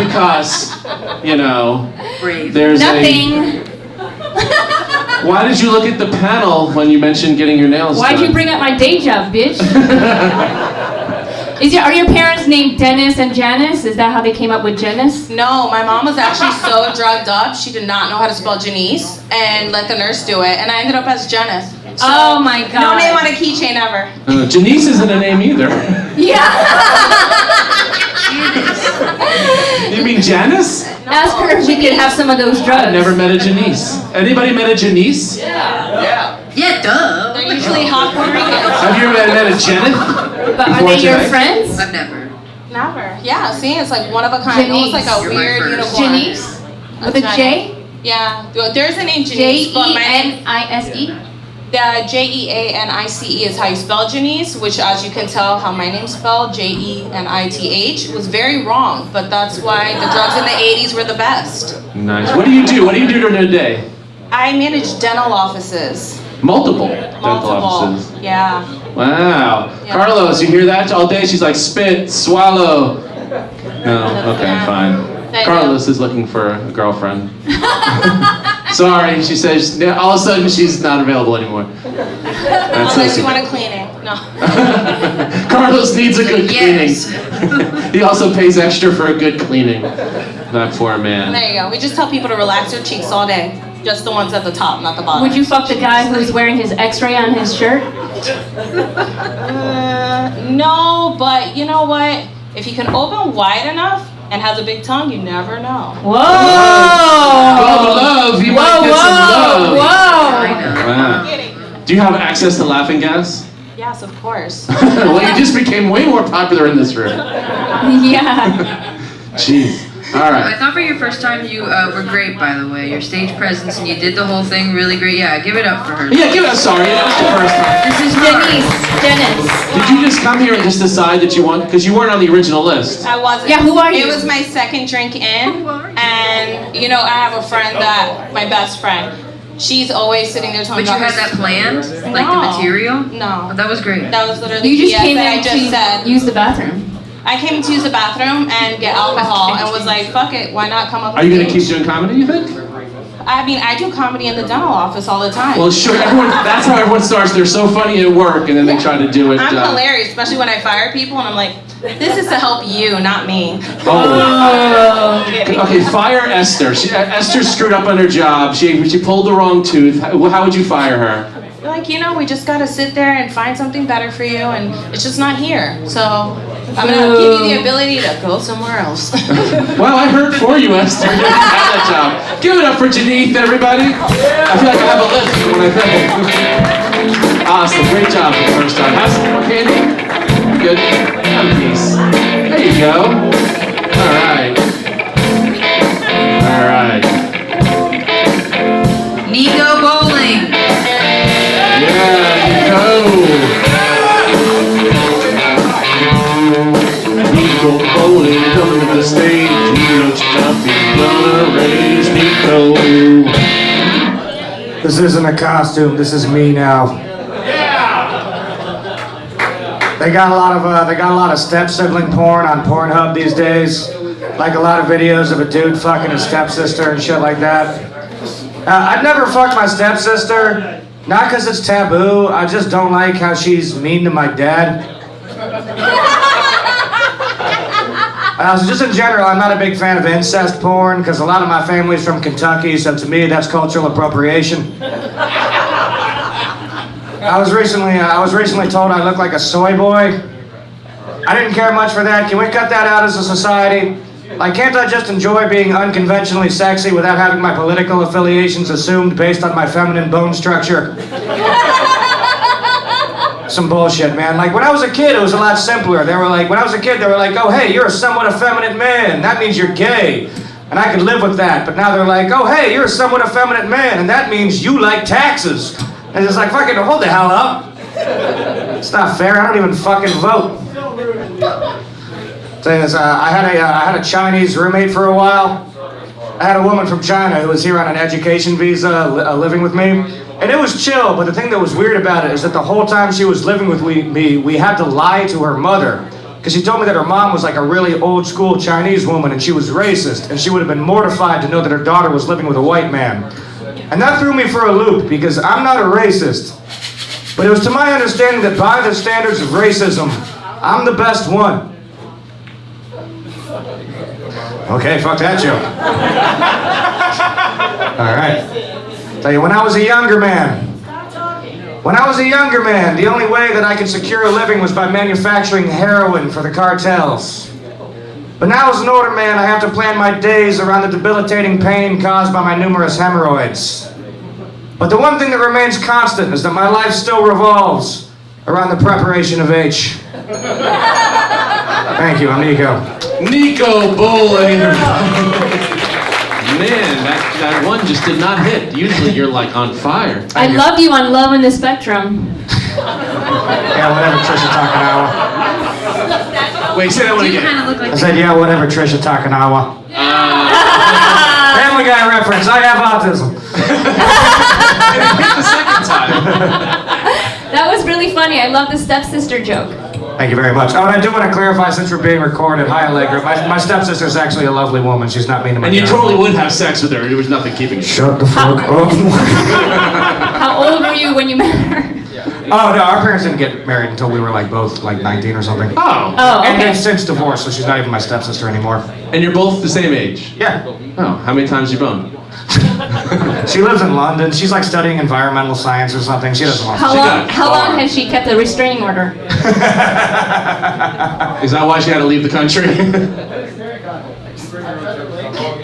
Because, you know, there's Nothing. Why did you look at the panel when you mentioned getting your nails done? Why'd you bring up my day job, bitch? Are your parents named Dennis and Janice? Is that how they came up with Janice? No, my mom was actually so drugged up, she did not know how to spell Janice and let the nurse do it, and I ended up as Janice. So, oh my god. No name on a keychain ever. Janice isn't a name either. Yeah. You mean Janice? No. Ask her if we could have some of those drugs. I've never met a Janice. Anybody met a Janice? Yeah, duh. They're usually hot Puerto Ricans. Have you ever met a Janet? But are they your friends? I've never. Never. Yeah, see, it's like one of a kind. Almost like a weird unicorn. Janice? With a J? Yeah. There's a name Janice, but my name... J-E-N-I-S-E? The Jeanice is how you spell Janice, which, as you can tell how my name's spelled, Jenith, was very wrong. But that's why the drugs in the 80s were the best. Nice. What do you do? What do you do during the day? I manage dental offices. Multiple dental offices. Yeah. Wow. Yeah. Carlos, you hear that all day? She's like, spit, swallow. No, okay, fine. Carlos is looking for a girlfriend. Sorry, she says, all of a sudden she's not available anymore. Unless you want a cleaning. No. Carlos needs a good cleaning. He also pays extra for a good cleaning. That poor man. There you go. We just tell people to relax their cheeks all day. Just the ones at the top, not the bottom. Would you fuck the guy who's wearing his x-ray on his shirt? No, but you know what? If you can open wide enough and has a big tongue, you never know. Whoa! Love, you might get some love. Whoa! Wow. Do you have access to laughing gas? Yes, of course. Well, you just became way more popular in this room. Yeah. Jeez. All right. I thought for your first time you were great, by the way. Your stage presence and you did the whole thing really great. Yeah, give it up for her. Yeah, give it up. Sorry, that was the first time. This is Janice. Did you just come here and just decide that you want? Because you weren't on the original list. I wasn't. Yeah, who are you? It was my second drink in, and you know I have a friend my best friend. she's always sitting there telling But me you about had her that planned? stories. Like the material? No. Oh, that was great. That was literally You just BS came that I in just said. to use the bathroom. I came to use the bathroom and get alcohol and was like, fuck it, why not come up Are you gonna keep doing comedy, you think? I mean, I do comedy in the dental office all the time. Well, sure, that's how everyone starts. They're so funny at work, and then they try to do it. I'm hilarious, especially when I fire people and I'm like, this is to help you, not me. Oh. Okay, fire Esther. Esther screwed up on her job. She pulled the wrong tooth. How would you fire her? Like, you know, we just gotta sit there and find something better for you, and it's just not here. So I'm gonna give you the ability to go somewhere else. Well, I heard for you, Esther. You didn't have that job. Give it up for Janeth, everybody. I feel like I have a list when I think. Awesome, great job for the first time. Have some more candy? Good. Have a piece. There you go. All right. All right. Nico Bowling. Yeah, Nico. Nico Bowling coming to the stage. He looks tough. He's gonna raise Nico. This isn't a costume. This is me now. They got a lot of step-sibling porn on Pornhub these days. Like a lot of videos of a dude fucking his stepsister and shit like that. I'd never fuck my stepsister, not because it's taboo. I just don't like how she's mean to my dad. So just in general, I'm not a big fan of incest porn because a lot of my family's from Kentucky, so to me that's cultural appropriation. I was recently told I look like a soy boy. I didn't care much for that. Can we cut that out as a society? Like, can't I just enjoy being unconventionally sexy without having my political affiliations assumed based on my feminine bone structure? Some bullshit, man. Like, when I was a kid, it was a lot simpler. When I was a kid, they were like, oh, hey, you're a somewhat effeminate man. That means you're gay. And I could live with that. But now they're like, oh, hey, you're a somewhat effeminate man. And that means you like taxes. And it's like, fucking hold the hell up. It's not fair. I don't even fucking vote. I had a Chinese roommate for a while. I had a woman from China who was here on an education visa living with me. And it was chill, but the thing that was weird about it is that the whole time she was living with me, we had to lie to her mother. Because she told me that her mom was like a really old school Chinese woman and she was racist. And she would have been mortified to know that her daughter was living with a white man. And that threw me for a loop because I'm not a racist. But it was to my understanding that by the standards of racism, I'm the best one. Okay, fuck that joke. All right. Tell you, when I was a younger man, the only way that I could secure a living was by manufacturing heroin for the cartels. But now as an older man, I have to plan my days around the debilitating pain caused by my numerous hemorrhoids. But the one thing that remains constant is that my life still revolves around the preparation of H. Thank you, I'm Nico. Nico Bowling. Man, that one just did not hit. Usually you're like on fire. I love you on Love in the Spectrum. Yeah, whatever, Trisha Takanawa. Wait, say that one again. I said, yeah, whatever, Trisha Takanawa. Family Guy reference, I have autism. The second time. That was really funny. I love the stepsister joke. Thank you very much. Oh, and I do want to clarify, since we're being recorded, hi Allegra, my stepsister's actually a lovely woman. She's not mean to my And you dad. totally would have sex with her. There was nothing keeping you. Shut the fuck up. How old were you when you met her? Oh, no, our parents didn't get married until we were like both like 19 or something. Oh. Oh, And okay. they've since divorced, so she's not even my stepsister anymore. And you're both the same age? Yeah. Oh, how many times you boned? She lives in London. She's like studying environmental science or something. She doesn't want to. How long has she kept a restraining order? Is that why she had to leave the country?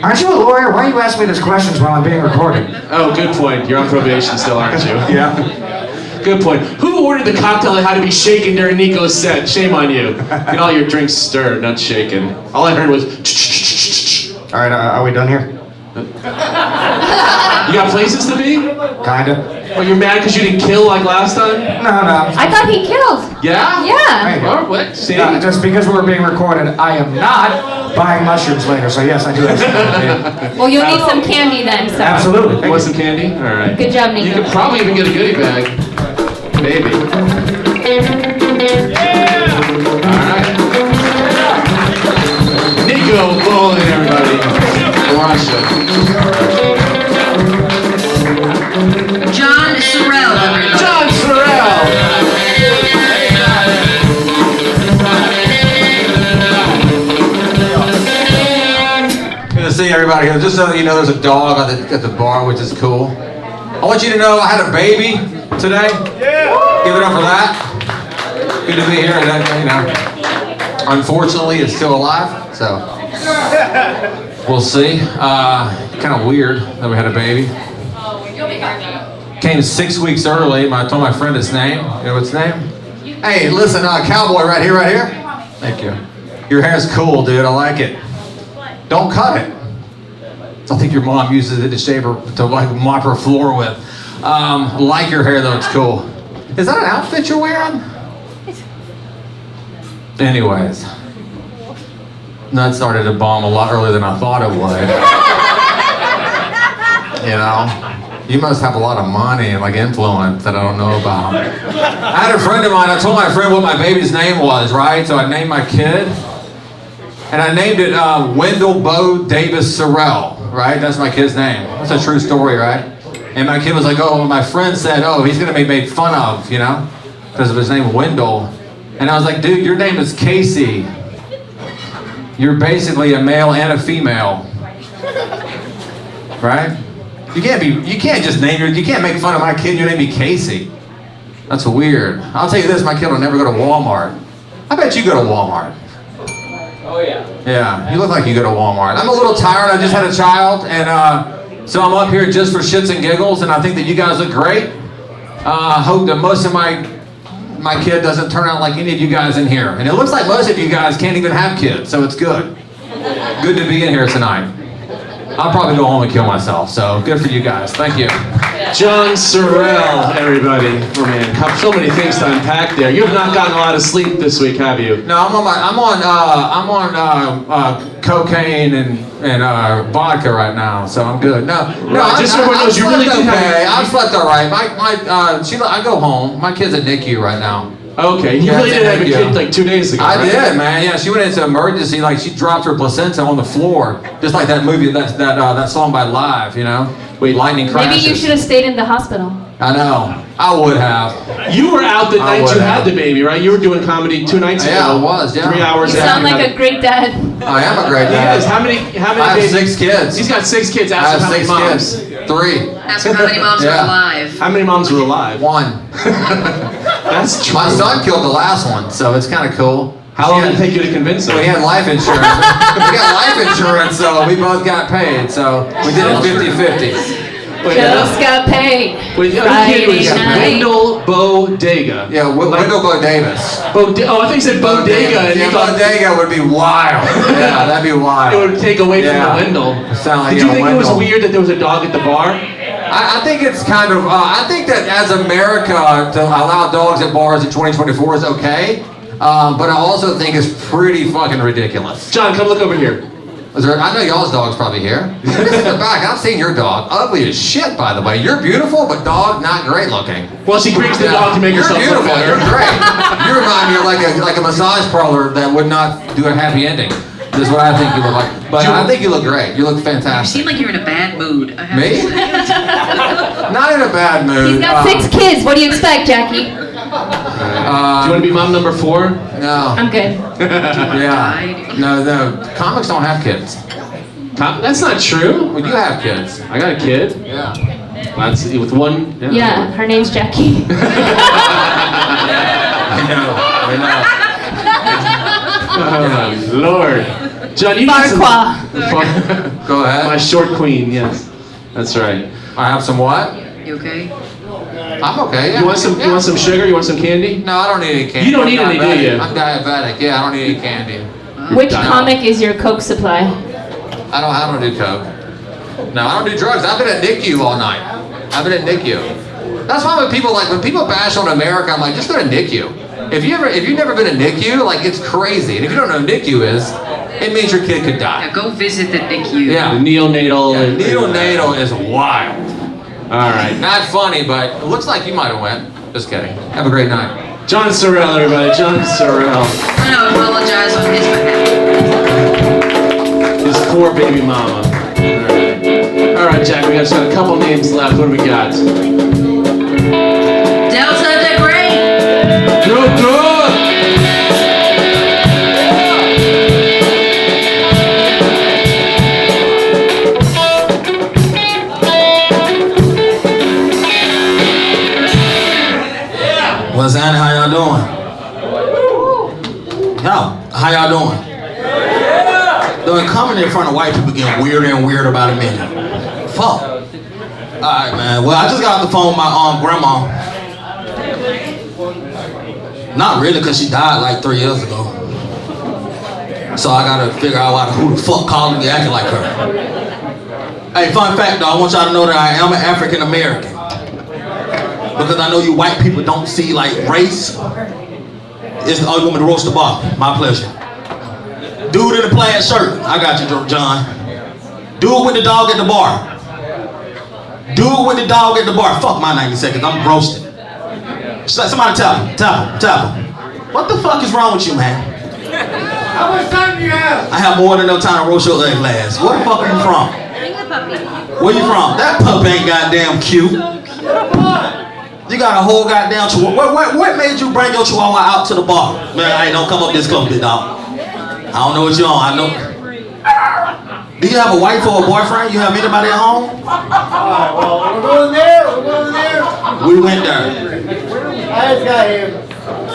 Aren't you a lawyer? Why are you asking me these questions while I'm being recorded? Oh, good point. You're on probation still, aren't you? Yeah. Good point. Who ordered the cocktail that had to be shaken during Nico's set? Shame on you. Get all your drinks stirred, not shaken. All I heard was. All right, are we done here? You got places to be? Kinda. Oh, you're mad because you didn't kill like last time? No. I thought he killed. Yeah? Yeah. Oh, what? See? Just because we're being recorded, I am not buying mushrooms later. So yes, I do have some. Well, you'll need some candy then. So. Absolutely. You want some candy? All right. Good job, Nico. You could probably even get a goodie bag. Maybe. All right. Nico bowling, everybody. Russia. John Sorrell, everybody. John Sorrell. Good to see everybody here. Just so that you know, there's a dog at the bar, which is cool. I want you to know I had a baby today. Yeah. Give it up for that. Good to be here. You know, unfortunately, it's still alive. So we'll see. Kind of weird that we had a baby. Came 6 weeks early. I told my friend his name. You know what's his name? Hey, listen, cowboy, right here. Thank you. Your hair's cool, dude. I like it. Don't cut it. I think your mom uses it to shave her, to like mop her floor with. Like your hair though, it's cool. Is that an outfit you're wearing? Anyways, that started to bomb a lot earlier than I thought it would. You know, you must have a lot of money and like influence that I don't know about. I had a friend of mine. I told my friend what my baby's name was, right? So I named my kid. And I named it Wendell Bo Davis Sorrell, right? That's my kid's name. That's a true story, right? And my kid was like, oh, my friend said, oh, he's gonna be made fun of, you know, because of his name Wendell. And I was like, dude, your name is Casey. You're basically a male and a female, right? You can't just name you can't make fun of my kid, your name be Casey. That's weird. I'll tell you this, my kid will never go to Walmart. I bet you go to Walmart. Oh yeah. Yeah, you look like you go to Walmart. I'm a little tired. I just had a child, and so I'm up here just for shits and giggles, and I think that you guys look great. I hope that most of my kid doesn't turn out like any of you guys in here. And it looks like most of you guys can't even have kids, so it's good. Good to be in here tonight. I'll probably go home and kill myself, so good for you guys. Thank you. John Sorrell, everybody. Oh man, so many things to unpack there. You have not gotten a lot of sleep this week, have you? No, I'm on cocaine and vodka right now, so I'm good. No, Just so everyone knows, you really did okay. I slept all right. I go home. My kid's at NICU right now. Okay, you really did have a kid like 2 days ago. I did, man. Yeah, she went into emergency. Like she dropped her placenta on the floor, just like that movie, that song by Live. You know, lightning crashes. Maybe you should have stayed in the hospital. I know. I would have. You were out the night you had the baby, right? You were doing comedy 2 nights ago. Yeah, I was. Yeah. 3 hours. You sound like a great dad. I am a great dad. Yes. How many? I have 6 kids. He's got 6 kids. I Ask have him how many 6 moms. kids. 3. Ask him how many moms are alive. How many moms are alive? 1. That's true. My son killed the last one, so it's kind of cool. How long did it take you to convince him? We had life insurance. We got life insurance, so we both got paid. So we did it 50-50. Just got paid. Wait, Friday was night. Wendell Bodega. Yeah, Wendell Bo Davis. I thought you said Bodega. Yeah, Bodega would be wild. Yeah, that'd be wild. It would take away from the Wendell. Sound like, Did you think Wendell. it was weird that there was a dog at the bar? I think it's kind of, I think that as America to allow dogs at bars in 2024 is okay, but I also think it's pretty fucking ridiculous. John, come look over here. I know y'all's dog's probably here. This is the back. I've seen your dog. Ugly as shit, by the way. You're beautiful, but dog not great looking. Well, she brings the dog to make herself You're look beautiful. better. You're great. You remind me of like a massage parlor that would not do a happy ending. This is what I think you look like. But I think you look great. You look You fantastic. seem like you're in a bad mood. Me? Not in a bad mood. He's got 6 kids. What do you expect, Jackie? Do you want to be mom number 4? No. I'm good. Yeah. No. Comics don't have kids. That's not true. Well, you have kids. I got a kid. Yeah. That's with one. Yeah, her name's Jackie. I know. Oh, Lord. John, you need some... Go ahead. My short queen, yes. That's right. I have some what? You okay? I'm okay, yeah. You want some? You want some sugar? You want some candy? No, I don't need any candy. You don't need any, do you? I'm diabetic. Yeah, I don't need any candy. Which comic is your Coke supply? I don't do Coke. No, I don't do drugs. I've been at NICU all night. I've been at NICU. That's why when people bash on America, I'm like, just go to NICU. If you've never been to NICU, like it's crazy. And if you don't know what NICU is, it means your kid could die. Yeah, go visit the NICU. Yeah. The neonatal. Yeah, neonatal is wild. All right. Not funny, but it looks like you might have went. Just kidding. Have a great night. John Sorrell, everybody. John Sorrell. I want to apologize on his behalf. His poor baby mama. All right, Jack. We just got a couple names left. What do we got? Delta the Great. Good. What's happening? How y'all doing? Yo, how y'all doing? Doing coming in front of white people getting weirder and weirder by the minute. Fuck. Alright, man. Well, I just got off the phone with my grandma. Not really, because she died like 3 years ago. So I gotta figure out who the fuck calling me acting like her. Hey, fun fact though, I want y'all to know that I am an African American. Because I know you white people don't see like race. You want me to roast the bar? My pleasure. Dude in the plaid shirt. I got you, John. Dude with the dog at the bar. Dude with the dog at the bar. Fuck my 90 seconds. I'm roasting. Somebody tell him. What the fuck is wrong with you, man? How much time do you have? I have more than enough time to roast your ugly ass. Where the fuck are you from? Where you from? That pup ain't goddamn cute. You got a whole goddamn chihuahua. What made you bring your chihuahua out to the bar? Man, hey, don't come up this close, big dog. I don't know what you're on. I know. Do you have a wife or a boyfriend? You have anybody at home? Alright, well, we're going there. We went there. I just got here.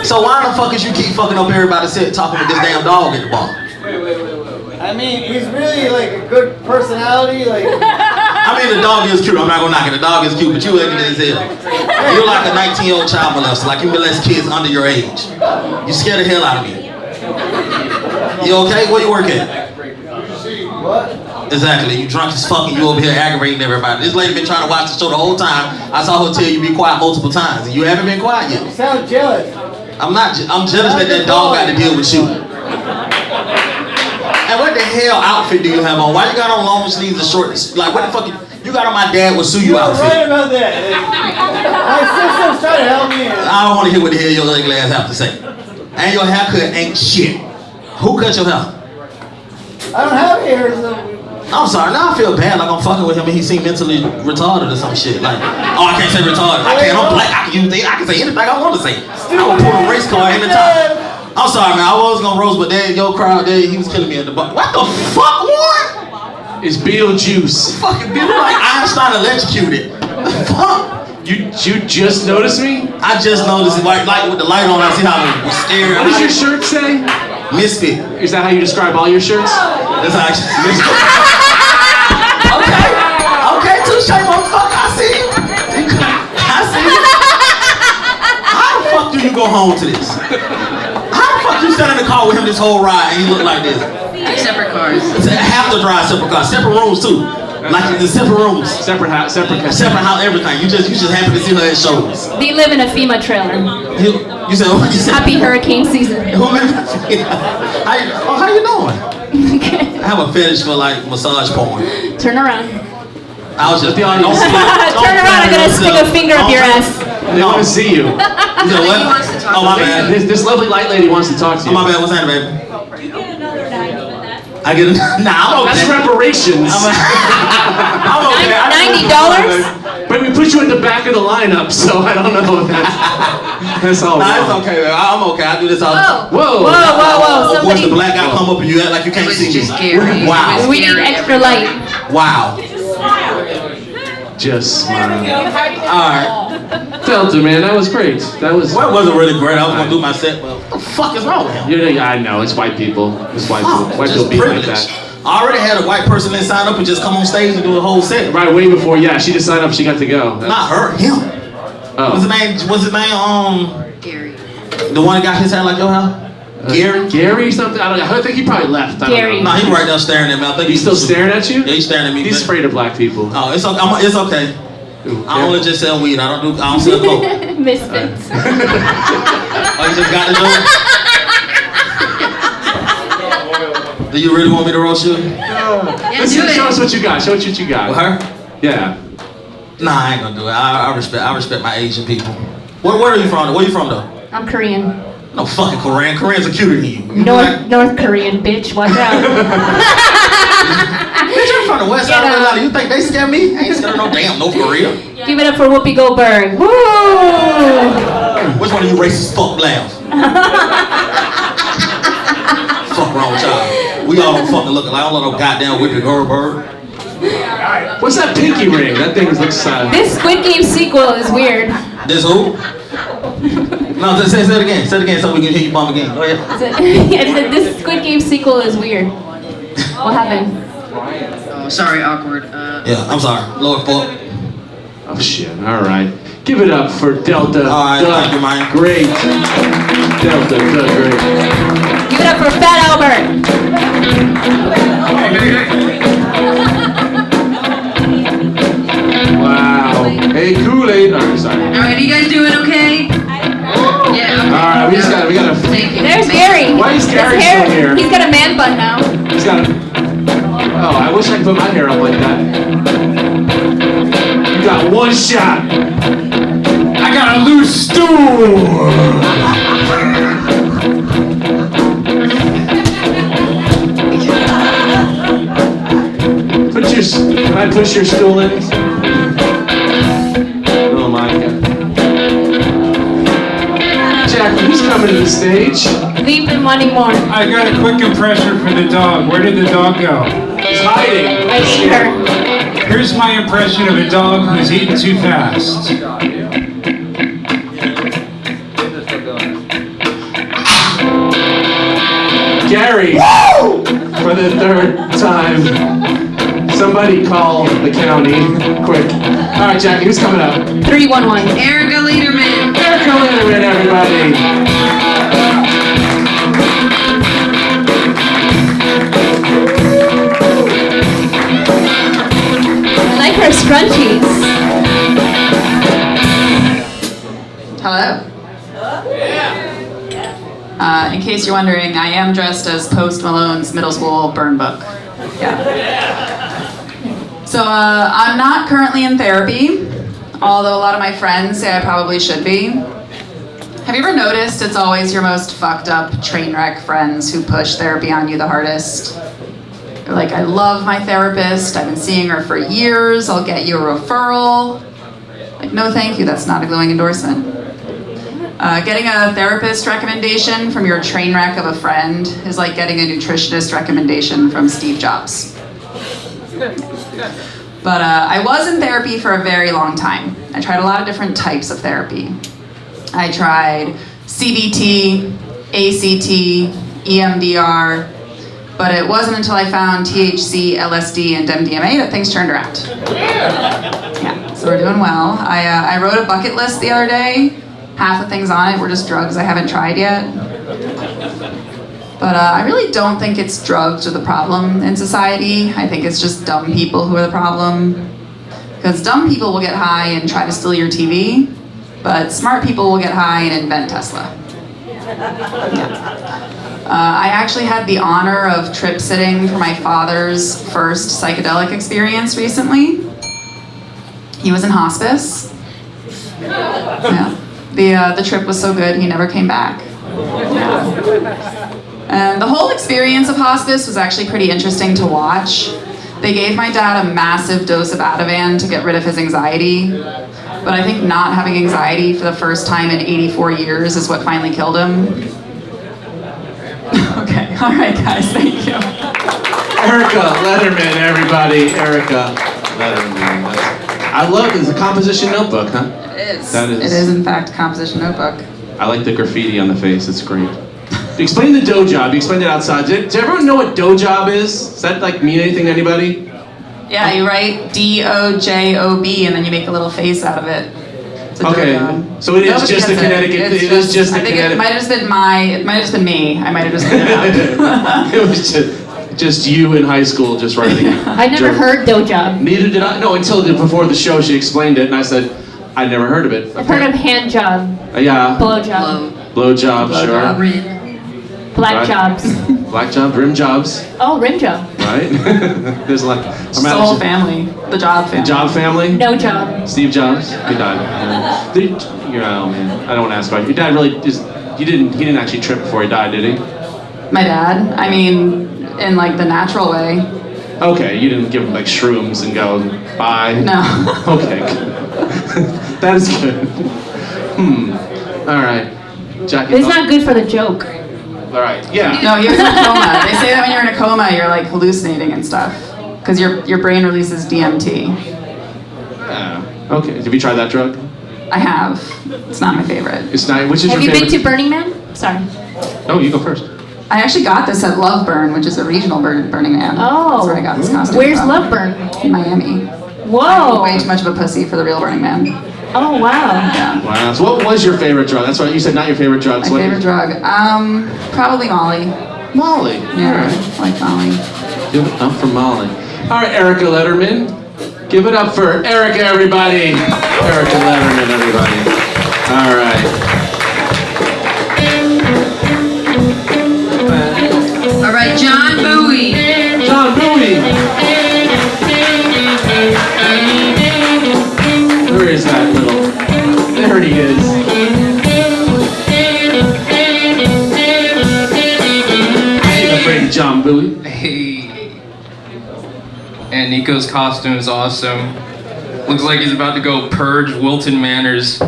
So why the fuck is you keep fucking up everybody sitting talking with this damn dog at the bar? I mean, he's really like a good personality. Like, I mean, the dog is cute. I'm not gonna knock it. The dog is cute, but you ugly as hell. You're like a 19-year-old child molester. Like you molest kids under your age. You scare the hell out of me. You okay? Where you work at? what? Exactly. You drunk as fuck and you over here aggravating everybody. This lady been trying to watch the show the whole time. I saw her tell you be quiet multiple times, and you haven't been quiet yet. You sound jealous. I'm not. I'm jealous that dog got to deal with you. And what the hell outfit do you have on? Why you got on long sleeves and short? Like what the fuck? You got on my dad will sue you outfit. Right about that. My sister's trying to help me. I don't want to hear what the hell your ugly ass have to say. And your haircut ain't shit. Who cut your hair? I don't have hair. So. I'm sorry, now I feel bad like I'm fucking with him and he seemed mentally retarded or some shit. Like, oh, I can't say retarded. I can't, I'm black, I can use things, I can say anything I want to say. I will pull a race car anytime. I'm sorry, man, I was gonna roast, but then your crowd there, he was killing me at the bar. What the fuck, Warren? It's Beetlejuice. Fucking Beetle, like Einstein electrocuted. Fuck. You just noticed me? I just noticed it, like with the light on, I see how it was staring. What does your shirt say? Misfit. Is that how you describe all your shirts? That's how Misfit. Okay, touche, motherfucker. I see you. I see you. How the fuck do you go home to this? How the fuck you sat in the car with him this whole ride and you look like this? 2 separate cars. Have to drive separate cars, separate rooms too. Like the separate rooms, separate house, separate everything. You just happen to see her at shows. They live in a FEMA trailer. You said what? You said? Happy hurricane season. How you doing? I have a fetish for like massage porn. Turn around. I was just Turn around, I'm gonna stick a finger up your ass. They want to see you. You said what? Oh my bad. This lovely light lady wants to talk to you. Oh my bad. What's that, baby? I get it. Nah, I'm okay. That's reparations. I'm okay. $90? But we put you in the back of the lineup, so I don't know if that's all. Nah, it's okay, man. I'm okay. I do this all the time. Whoa. Once the black guy come up and you act like you can't see me. Scary. Wow. We need extra light. Wow. Just smile. Alright. Felt it, man. That was great. That wasn't really great. I was gonna do my set, but what the fuck is wrong with him? I know. It's white people. It's white people. White people be like that. I already had a white person that sign up and just come on stage and do a whole set. Right, way before. Yeah, she just signed up. She got to go. Not her. Him. Oh. What's his name? Gary. The one that got his hair like your hair? Gary something? I don't know. I think he probably left. I don't Gary. know. Nah, he right there staring at me. I think He's still staring at you? Yeah, he's staring at me. He's afraid of black people. Oh, it's okay. It's okay. I only just sell weed. I don't sell coke. Misfits. Oh, you just got the joke? Do you really want me to roast you? Listen, show us what you got. Show us what you got. With her? Yeah. Nah, I ain't gonna do it. I respect my Asian people. Where are you from? Where you from though? I'm Korean. No fucking Korean. Koreans are cuter than you. North Korean, bitch. Watch out. Bitch, I'm from the west side of Atlanta. You think they scare me? I ain't scared of no damn North Korea. Give it up for Whoopi Goldberg. Woo! Which one of you racist fuck laugh? Fuck wrong with y'all? We all don't fucking look alike. I don't let no goddamn Whoopi Goldberg. What's that pinky ring? That thing looks This Squid Game sequel is weird. This who? No, say it again. Say it again so we can hear you bump again. Go ahead. This Squid Game sequel is weird. What happened? Oh, sorry, awkward. Yeah, I'm sorry. Lord fuck. Oh shit, alright. Give it up for Delta. Alright, thank you, man. Great. Delta, great. Give it up for Fat Albert. Wow. Hey, Kool-Aid. Oh, sorry. Alright, are you guys doing okay? Yeah. Alright, we gotta. Thank you. There's Gary. Why is Gary His hair, still here? He's got a man bun now. He's got a. Oh, I wish I could put my hair up like that. You got one shot. I got a loose stool. Can I push your stool in? Oh my God. Jackie, who's coming to the stage? Leave them wanting more. I got a quick impression for the dog. Where did the dog go? He's hiding. I see her. Here's my impression of a dog who's eaten too fast. Gary, for the third time. Somebody call the county, quick. All right, Jackie, who's coming up? 311. Erica Lederman. Erica Lederman, everybody. I like her scrunchies. Hello. In case you're wondering, I am dressed as Post Malone's middle school burn book. Yeah. So I'm not currently in therapy, although a lot of my friends say I probably should be. Have you ever noticed it's always your most fucked up train wreck friends who push therapy on you the hardest? They're like, I love my therapist, I've been seeing her for years, I'll get you a referral. Like, no thank you, that's not a glowing endorsement. Getting a therapist recommendation from your train wreck of a friend is like getting a nutritionist recommendation from Steve Jobs. But I was in therapy for a very long time. I tried a lot of different types of therapy. I tried CBT, ACT, EMDR, but it wasn't until I found THC, LSD, and MDMA that things turned around. Yeah, so we're doing well. I wrote a bucket list the other day. Half the things on it were just drugs I haven't tried yet. But I really don't think it's drugs are the problem in society. I think it's just dumb people who are the problem. Because dumb people will get high and try to steal your TV, but smart people will get high and invent Tesla. Yeah. I actually had the honor of trip sitting for my father's first psychedelic experience recently. He was in hospice. Yeah. The trip was so good he never came back. And the whole experience of hospice was actually pretty interesting to watch. They gave my dad a massive dose of Ativan to get rid of his anxiety, but I think not having anxiety for the first time in 84 years is what finally killed him. Okay, all right guys, thank you. Erica Lederman, everybody. Erica Lederman. I love it. It's a composition notebook, huh? It is. That is. It is in fact a composition notebook. I like the graffiti on the face. It's great. Explain the dough job. You explained it outside. Does everyone know what dough job is? Does that like mean anything to anybody? Yeah, you write DOJOB and then you make a little face out of it. It's It's a Okay, job. so it is Nobody just the gets Connecticut. It's It is just the I think Connecticut. it might have just been it might have just been me. I might have just made it up. It was just you in high school just writing. I never heard dough job. Neither did I. No, until before the show she explained it, and I said, I never heard of it. I've heard of hand job, Yeah. blow job, Blow job, sure. black Right. jobs. Black job, rim jobs, Oh, rim job. right? There's like It's the whole family. The job family. Job family. No job. Steve Jobs. He died. Oh man, I don't want to ask about it. Your dad really just. He didn't actually trip before he died, did he? My dad. I mean, in like the natural way. Okay, you didn't give him like shrooms and go bye. No. Okay. That is good. All right, Jackie. It's not good for the joke. All right. Yeah. No, he was in a coma. They say that when you're in a coma, you're like hallucinating and stuff, because your brain releases DMT. Okay. Have you tried that drug? I have. It's not my favorite. It's not. Which is Have your you favorite? been to Burning Man? Sorry. Oh, you go first. I actually got this at Love Burn, which is a regional Burning Man. Oh. That's where I got this costume Where's from. Love Burn? In Miami. Whoa. I'm way too much of a pussy for the real Burning Man. Oh wow. Yeah. Wow. So what was your favorite drug? That's right. You said not your favorite drug. My So what- favorite drug? Probably Molly. Molly. Yeah, I like Molly. Give it up for Molly. All right, Erica Letterman. Give it up for Erica, everybody. Erica Letterman, everybody. All right. All right, John Bowie. John Bowie. Where is that little? There he is. I'm afraid of John Bowie. Hey. And Nico's costume is awesome. Looks like he's about to go purge Wilton Manors.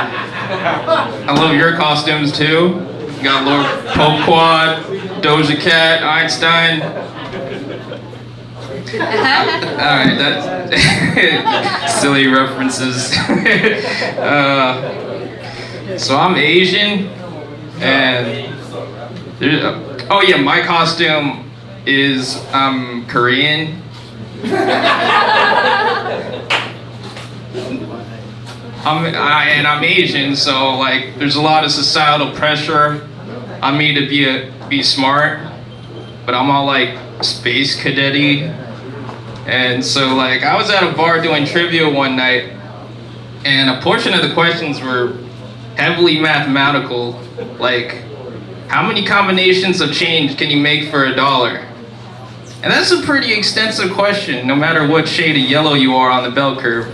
I love your costumes too. You got Lord Pope Quad, Doja Cat, Einstein. Alright, that's silly references. So I'm Asian, and oh yeah, my costume is Korean. I'm Asian, so like there's a lot of societal pressure on me to be smart, but I'm all like space cadet-y. And so like I was at a bar doing trivia one night, and a portion of the questions were heavily mathematical, like how many combinations of change can you make for $1? And that's a pretty extensive question, no matter what shade of yellow you are on the bell curve.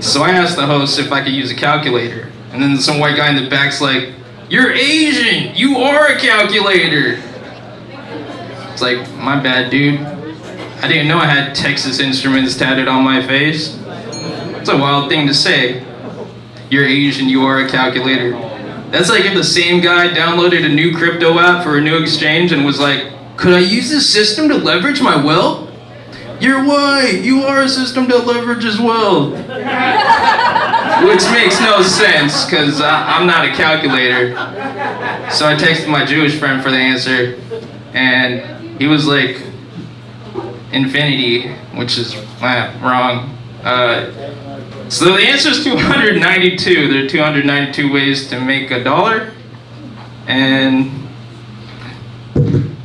So I asked the host if I could use a calculator, and then some white guy in the back's like, "You're Asian, you are a calculator." It's like, my bad, dude. I didn't know I had Texas Instruments tatted on my face. It's a wild thing to say. You're Asian, you are a calculator. That's like if the same guy downloaded a new crypto app for a new exchange and was like, "Could I use this system to leverage my wealth?" You're white, you are a system to leverage as well. Which makes no sense, because I'm not a calculator. So I texted my Jewish friend for the answer, and he was like, infinity, which is wrong. So the answer is 292. There are 292 ways to make $1, and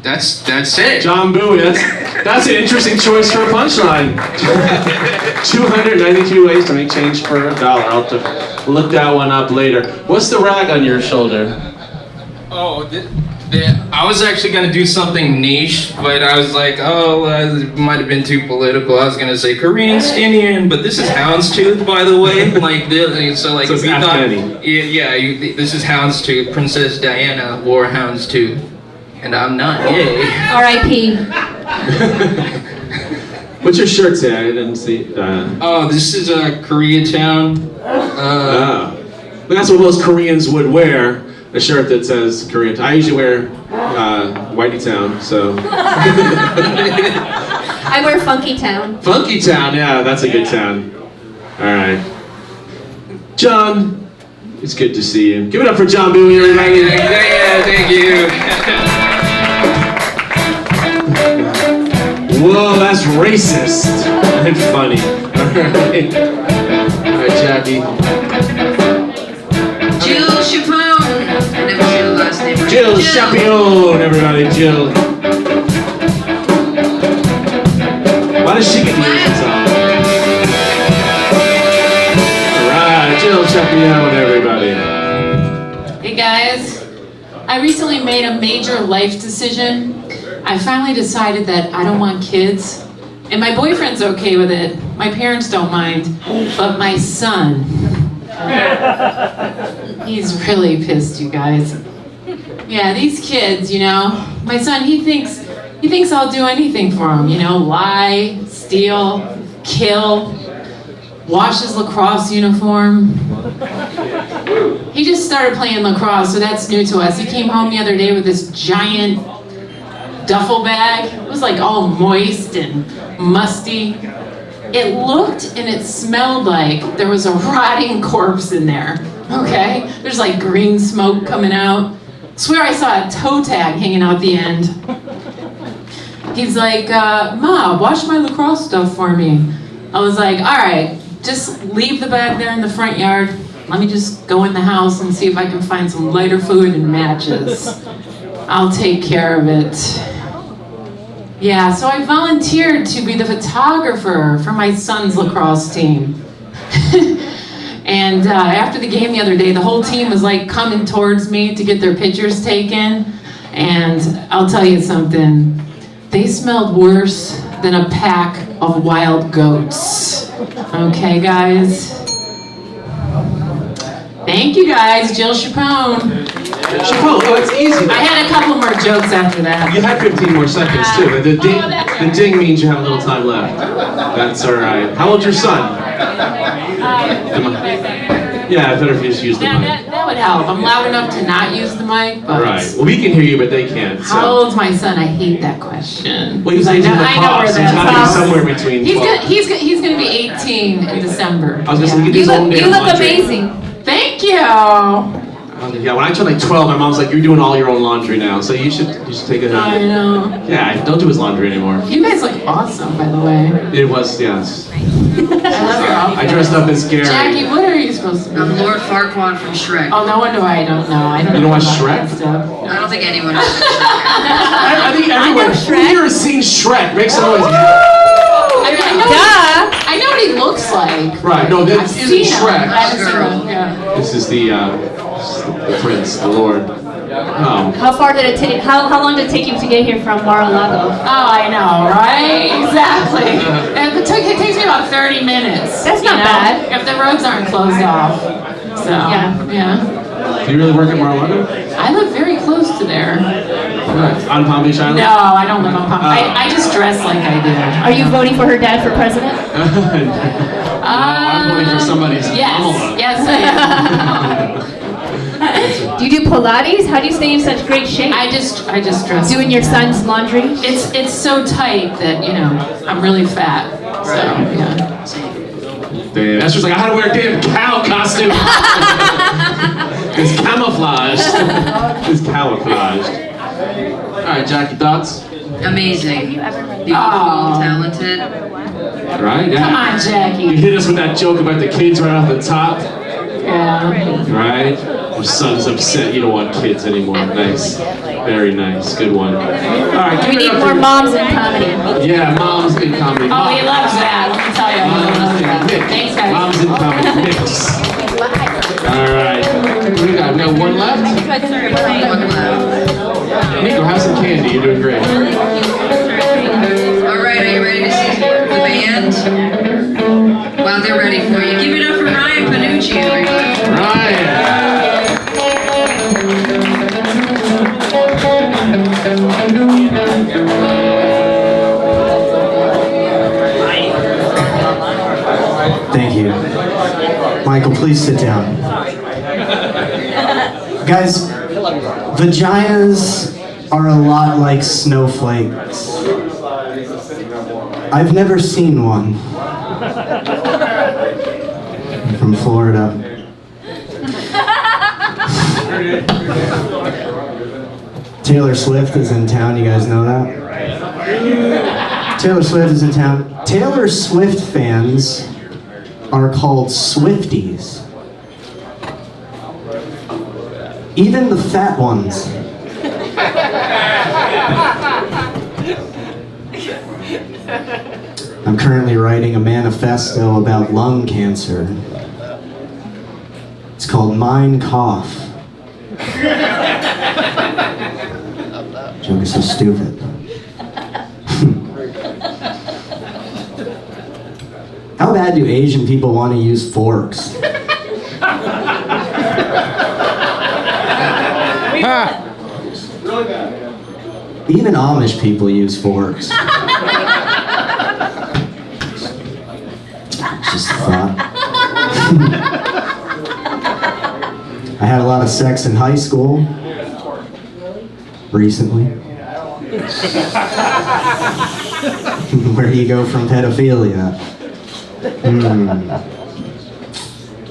that's it. John Bowie, that's an interesting choice for a punchline. 292 ways to make change for $1. I'll have to look that one up later. What's the rag on your shoulder? Oh, I was actually gonna do something niche, but I was like, it might have been too political. I was gonna say Korean Stinian, but this is houndstooth, by the way. Like, so like, if you thought, this is houndstooth. Princess Diana wore houndstooth, and I'm not gay. R.I.P. What's your shirt say? I didn't see. Oh, this is Koreatown. But that's what most Koreans would wear. A shirt that says Korean. I usually wear Whitey Town, so. I wear Funky Town. Funky Town, yeah, that's a good town. All right. John, it's good to see you. Give it up for John Bowie, everybody. Yeah, thank you. Whoa, that's racist. and funny. All right, Jackie. Jill Chapone. I never say the last name. Jill Champion, everybody, Jill. Why does she get the music song? Alright, Jill Champion, everybody. Hey guys, I recently made a major life decision. I finally decided that I don't want kids. And my boyfriend's okay with it. My parents don't mind. But my son, he's really pissed, you guys. Yeah, these kids, you know, my son, he thinks I'll do anything for him, you know, lie, steal, kill, wash his lacrosse uniform. He just started playing lacrosse, so that's new to us. He came home the other day with this giant duffel bag. It was like all moist and musty. It looked and it smelled like there was a rotting corpse in there, okay? There's like green smoke coming out. I swear I saw a toe tag hanging out the end. He's like, Ma, wash my lacrosse stuff for me. I was like, all right, just leave the bag there in the front yard. Let me just go in the house and see if I can find some lighter fluid and matches. I'll take care of it. Yeah, so I volunteered to be the photographer for my son's lacrosse team. And after the game the other day, the whole team was like coming towards me to get their pictures taken. And I'll tell you something, they smelled worse than a pack of wild goats. Okay, guys? Thank you guys, Jill Chapone. Chapone, oh, it's easy. I had a couple more jokes after that. You had 15 more seconds too. The ding means you have a little time left. That's all right. How old's your son? Yeah, better if you just use the mic. That would help. I'm loud enough to not use the mic, but... Right. Well, we can hear you, but they can't. So. How old's my son? I hate that question. Well, he's I know where he's that's got to be somewhere between 12. He's going to be 18 in December. I was going to say, get his own damn You look laundry. amazing. Thank you. Yeah, when I turned like 12, my mom's like, you're doing all your own laundry now, so you should take it out. I know. Yeah, don't do his laundry anymore. You guys look awesome, by the way. It was, yes. I love your outfit. I dressed up as Gary. Jackie, what are you supposed to be? I'm Lord Farquaad from Shrek. Oh, no wonder I don't know. I don't You know don't watch about Shrek? that stuff. I don't think anyone knows. I think everyone who here has seen Shrek makes a noise. I know what he looks like. Right, no, this I've isn't seen him. Shrek. I haven't seen him, yeah. This is the prince, the lord. How far did it take? How long did it take you to get here from Mar-a-Lago? Oh, I know, right? Exactly. It takes me about 30 minutes. That's not bad. If the roads aren't closed off. So, yeah. Do you really work at Mar-a-Lago? I live very close to there. Right. On Palm Beach Island? No, I don't live on Palm Beach. I just dress like I do. Are you voting for her dad for president? I'm voting for somebody's Kamala. Yes, I am. Do you do Pilates? How do you stay in such great shape? I just dress. Doing your son's laundry? It's so tight that, you know, I'm really fat. So, yeah. Damn. Esther's like, I had to wear a damn cow costume. It's camouflaged. It's camouflaged. All right, Jackie, thoughts? Amazing. Beautiful, talented. Right? Yeah. Come on, Jackie. You hit us with that joke about the kids right off the top. Yeah. Right? Your son's upset you don't want kids anymore. Nice. Very nice. Good one. All right. We need more moms in comedy. Yeah, moms in comedy. Oh, he loves that. Let me tell you. He loves that. Thanks, guys. Moms in comedy. Mix. All right. What do we got? We got one left? Nico, have some candy. You're doing great. All right, are you ready to see the band? Well, they're ready for you. Give it up for Ryan Pannucci, everybody. Ryan. Thank you. Michael, please sit down. Guys, vaginas are a lot like snowflakes. I've never seen one. I'm from Florida. Taylor Swift is in town, you guys know that? Taylor Swift is in town. Taylor Swift fans are called Swifties. Even the fat ones. I'm currently writing a manifesto about lung cancer. It's called Mein Kampf. Joke is so stupid. How bad do Asian people want to use forks? Even Amish people use forks. Just a thought. I had a lot of sex in high school. Recently. Where do you go from pedophilia?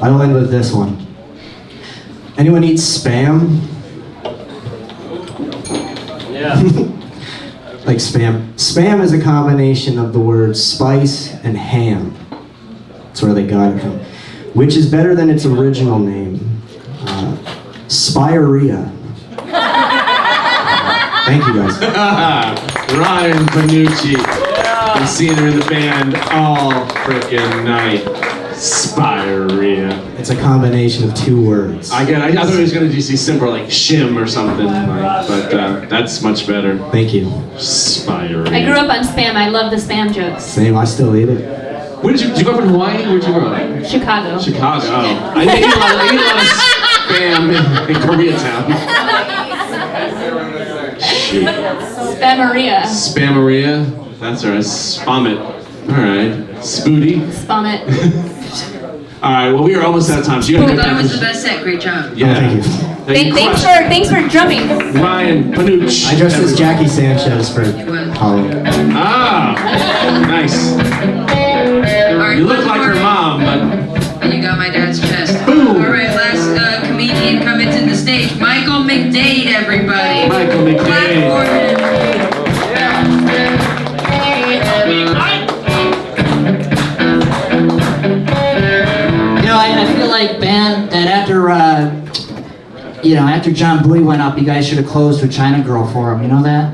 I'll end with this one. Anyone eat Spam? Yeah. Like Spam. Spam is a combination of the words spice and ham. That's where they got it from. Which is better than its original name. Spirea. Thank you guys. Ryan Pannucci. I've seen her in the band all frickin' night. Spirea. It's a combination of two words. I thought it was gonna just be simple, like shim or something, but that's much better. Thank you. Spirea. I grew up on Spam. I love the Spam jokes. Same, I still eat it. Did you grow up in Hawaii? Where'd you grow up? Chicago. Chicago. Oh. I eat a lot of Spam in Koreatown. Shoot. Spameria. Spameria? That's right. Spam it. Alright. Spooty. Spam it. Alright, well, we are almost out of time. So you I gotta thought it was the best set. Great job. Yeah. Thank you. Thanks for drumming. Ryan Pannucci. I dressed as Jackie Sanchez for Halloween. Ah, nice. You look like her mom, but... And you got my dad's chest. Boom. All right, last comedian coming to the stage. Michael McDade, everybody. Michael McDade. Clap for him. You know, I feel like, Ben, that after John Bowie went up, you guys should have closed with China Girl for him. You know that?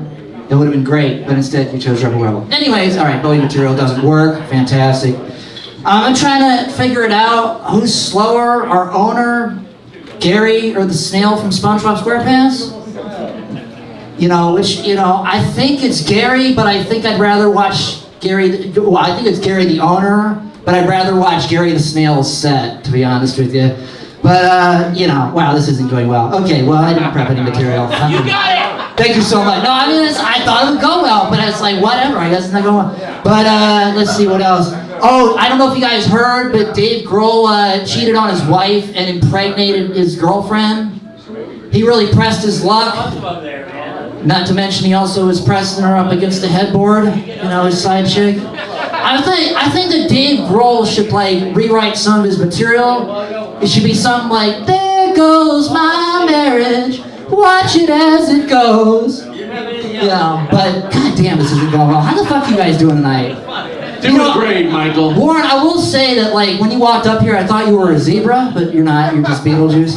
It would have been great, but instead you chose Rebel Rebel. Anyways, all right, Bowie material doesn't work. Fantastic. I'm trying to figure it out. Who's slower, our owner, Gary, or the snail from SpongeBob SquarePants? I think it's Gary, but I think I'd rather watch Gary. I think it's Gary the owner, but I'd rather watch Gary the snail's set, to be honest with you. But, wow, this isn't going well. Okay, well, I didn't prep any material. You got it! Thank you so much. No, I mean, I thought it would go well, but it's like, whatever, I guess it's not going well. But, let's see what else. Oh, I don't know if you guys heard, but Dave Grohl cheated on his wife and impregnated his girlfriend. He really pressed his luck. Not to mention he also was pressing her up against the headboard, his side chick. I think that Dave Grohl should rewrite some of his material. It should be something like, there goes my marriage, watch it as it goes. But goddamn, this isn't going well. How the fuck are you guys doing tonight? Doing great, Michael. Warren, I will say that when you walked up here, I thought you were a zebra, but you're not. You're just Beetlejuice.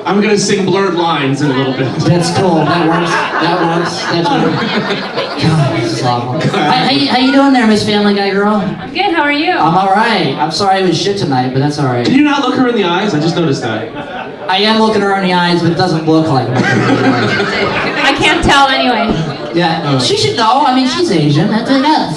I'm gonna sing Blurred Lines in a little bit. That's cool. That works. That's weird. God, this is awful. How you doing there, Miss Family Guy girl? I'm good. How are you? I'm all right. I'm sorry I was shit tonight, but that's all right. Can you not look her in the eyes? I just noticed that. I am looking her in the eyes, but it doesn't look like I'm looking her in the eyes. I can't tell anyway. Yeah, she should know. I mean, she's Asian. That's kind of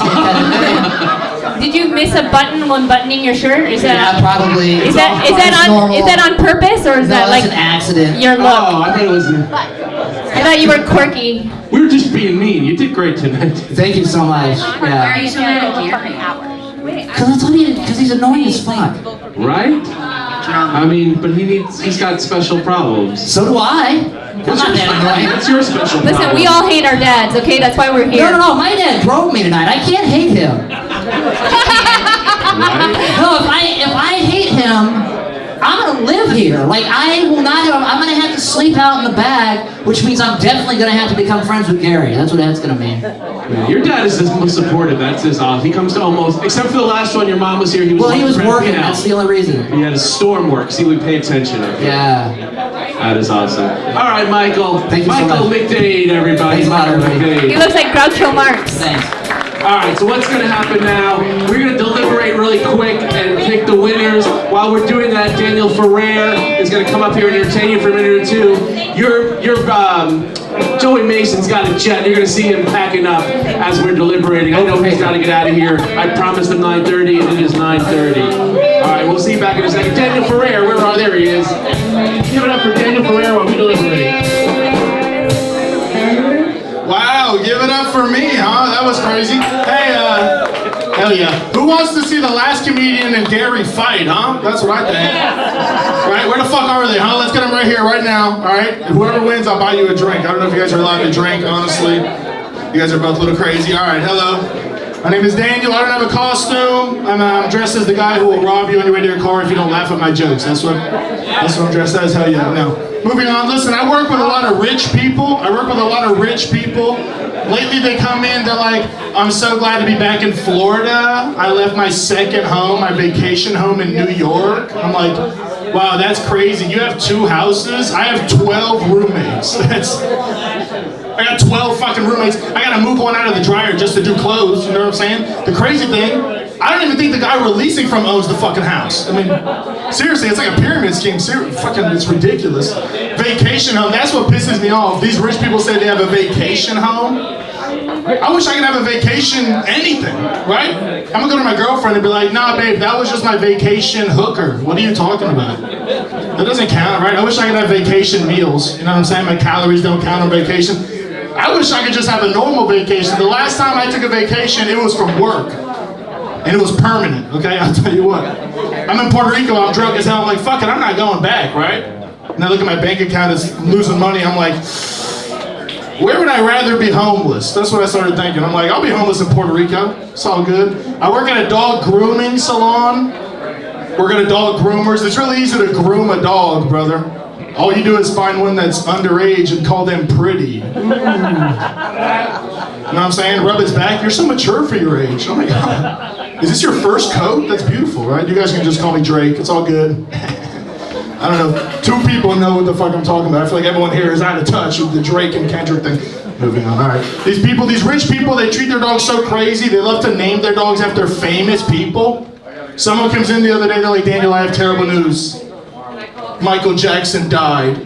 Did you miss a button when buttoning your shirt? Is that probably. Is that on purpose or is that that's an accident? Your look? Oh, I thought it was. I thought you were quirky. We were just being mean. You did great tonight. Thank you so much. Why are you so mad at Gary? Because he's annoying as fuck. Right? I mean, but he's got special problems. So do I. I'm not that annoying. That's your special problem. Listen, we all hate our dads, okay? That's why we're here. No, my dad drove me tonight. I can't hate him. No, if I hate him, I'm gonna live here. Like, I'm gonna have to sleep out in the back, which means I'm definitely gonna have to become friends with Gary. That's what that's gonna mean. Yeah, your dad is the most supportive. That's his off. He comes to almost, except for the last one. Your mom was here. He was working. That's the only reason. He had a storm work. See, we pay attention. Yeah. That is awesome. All right, Michael. Thank you Michael so much. McDade, everybody. Thanks a lot, everybody. McDade. He looks like Groucho Marx. Thanks. All right, so what's going to happen now? We're going to deliberate really quick and pick the winners. While we're doing that, Daniel Ferrer is going to come up here and entertain you for a minute or two. Joey Mason's got a jet. You're going to see him packing up as we're deliberating. I know he's got to get out of here. I promised him 9:30, and it is 9:30. All right, we'll see you back in a second. Daniel Ferrer, there he is. Give it up for Daniel Ferrer while we deliberate. Wow, give it up for me, huh? That was crazy. Hey, hell yeah. Who wants to see the last comedian and Gary fight, huh? That's what I think. Right, where the fuck are they, huh? Let's get them right here, right now, all right? If whoever wins, I'll buy you a drink. I don't know if you guys are allowed to drink, honestly. You guys are both a little crazy. All right, hello. My name is Daniel. I don't have a costume. I'm dressed as the guy who will rob you on your way to your car if you don't laugh at my jokes. That's what I'm dressed as. Hell yeah, no. Moving on, listen, I work with a lot of rich people. Lately they come in, they're like, I'm so glad to be back in Florida. I left my second home, my vacation home in New York. I'm like, wow, that's crazy. You have 2 houses? I have 12 roommates. I got 12 fucking roommates. I gotta move one out of the dryer just to do clothes, you know what I'm saying? The crazy thing, I don't even think the guy we're leasing from owns the fucking house. I mean, seriously, it's like a pyramid scheme. It's ridiculous. Vacation home, that's what pisses me off. These rich people say they have a vacation home. I wish I could have a vacation anything, right? I'm gonna go to my girlfriend and be like, nah, babe, that was just my vacation hooker. What are you talking about? That doesn't count, right? I wish I could have vacation meals. You know what I'm saying? My calories don't count on vacation. I wish I could just have a normal vacation. The last time I took a vacation, it was from work. And it was permanent, okay? I'll tell you what. I'm in Puerto Rico, I'm drunk as hell. I'm like, fuck it, I'm not going back, right? And I look at my bank account, it's losing money. I'm like, where would I rather be homeless? That's what I started thinking. I'm like, I'll be homeless in Puerto Rico. It's all good. I work at a dog grooming salon. Work at a dog groomers. It's really easy to groom a dog, brother. All you do is find one that's underage and call them pretty. You know what I'm saying? Rub his back. You're so mature for your age. Oh my God. Is this your first coat? That's beautiful, right? You guys can just call me Drake. It's all good. I don't know. 2 people know what the fuck I'm talking about. I feel like everyone here is out of touch with the Drake and Kendrick thing. Moving on. All right. These rich people, they treat their dogs so crazy. They love to name their dogs after famous people. Someone comes in the other day, they're like, Daniel, I have terrible news. Michael Jackson died.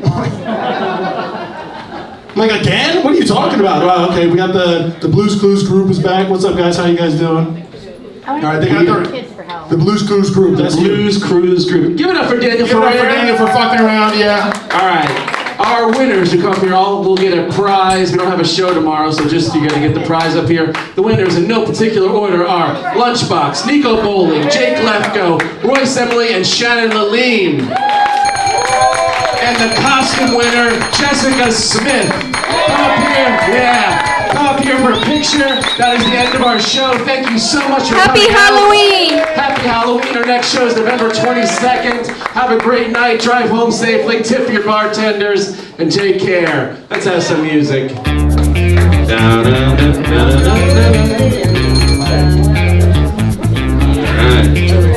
I'm like, again? What are you talking about? Wow, okay, we got the Blues Clues group is back. What's up, guys? How you guys doing? All right, they got the Blues Clues group. That's the Blues Clues group. Give it up for Daniel Give it up for Daniel for fucking around, yeah. All right. Our winners who come here all will get a prize. We don't have a show tomorrow, so just you gotta get the prize up here. The winners in no particular order are Lunchbox, Nico Bowling, Jake Lefko, Royce Emily, and Shannon Laline. And the costume winner, Jessica Smith. Come up here, yeah. Come up here for a picture. That is the end of our show. Thank you so much for coming Happy Halloween! out. Happy Halloween. Our next show is November 22nd. Have a great night. Drive home safely. Tip your bartenders. And take care. Let's have some music. All right.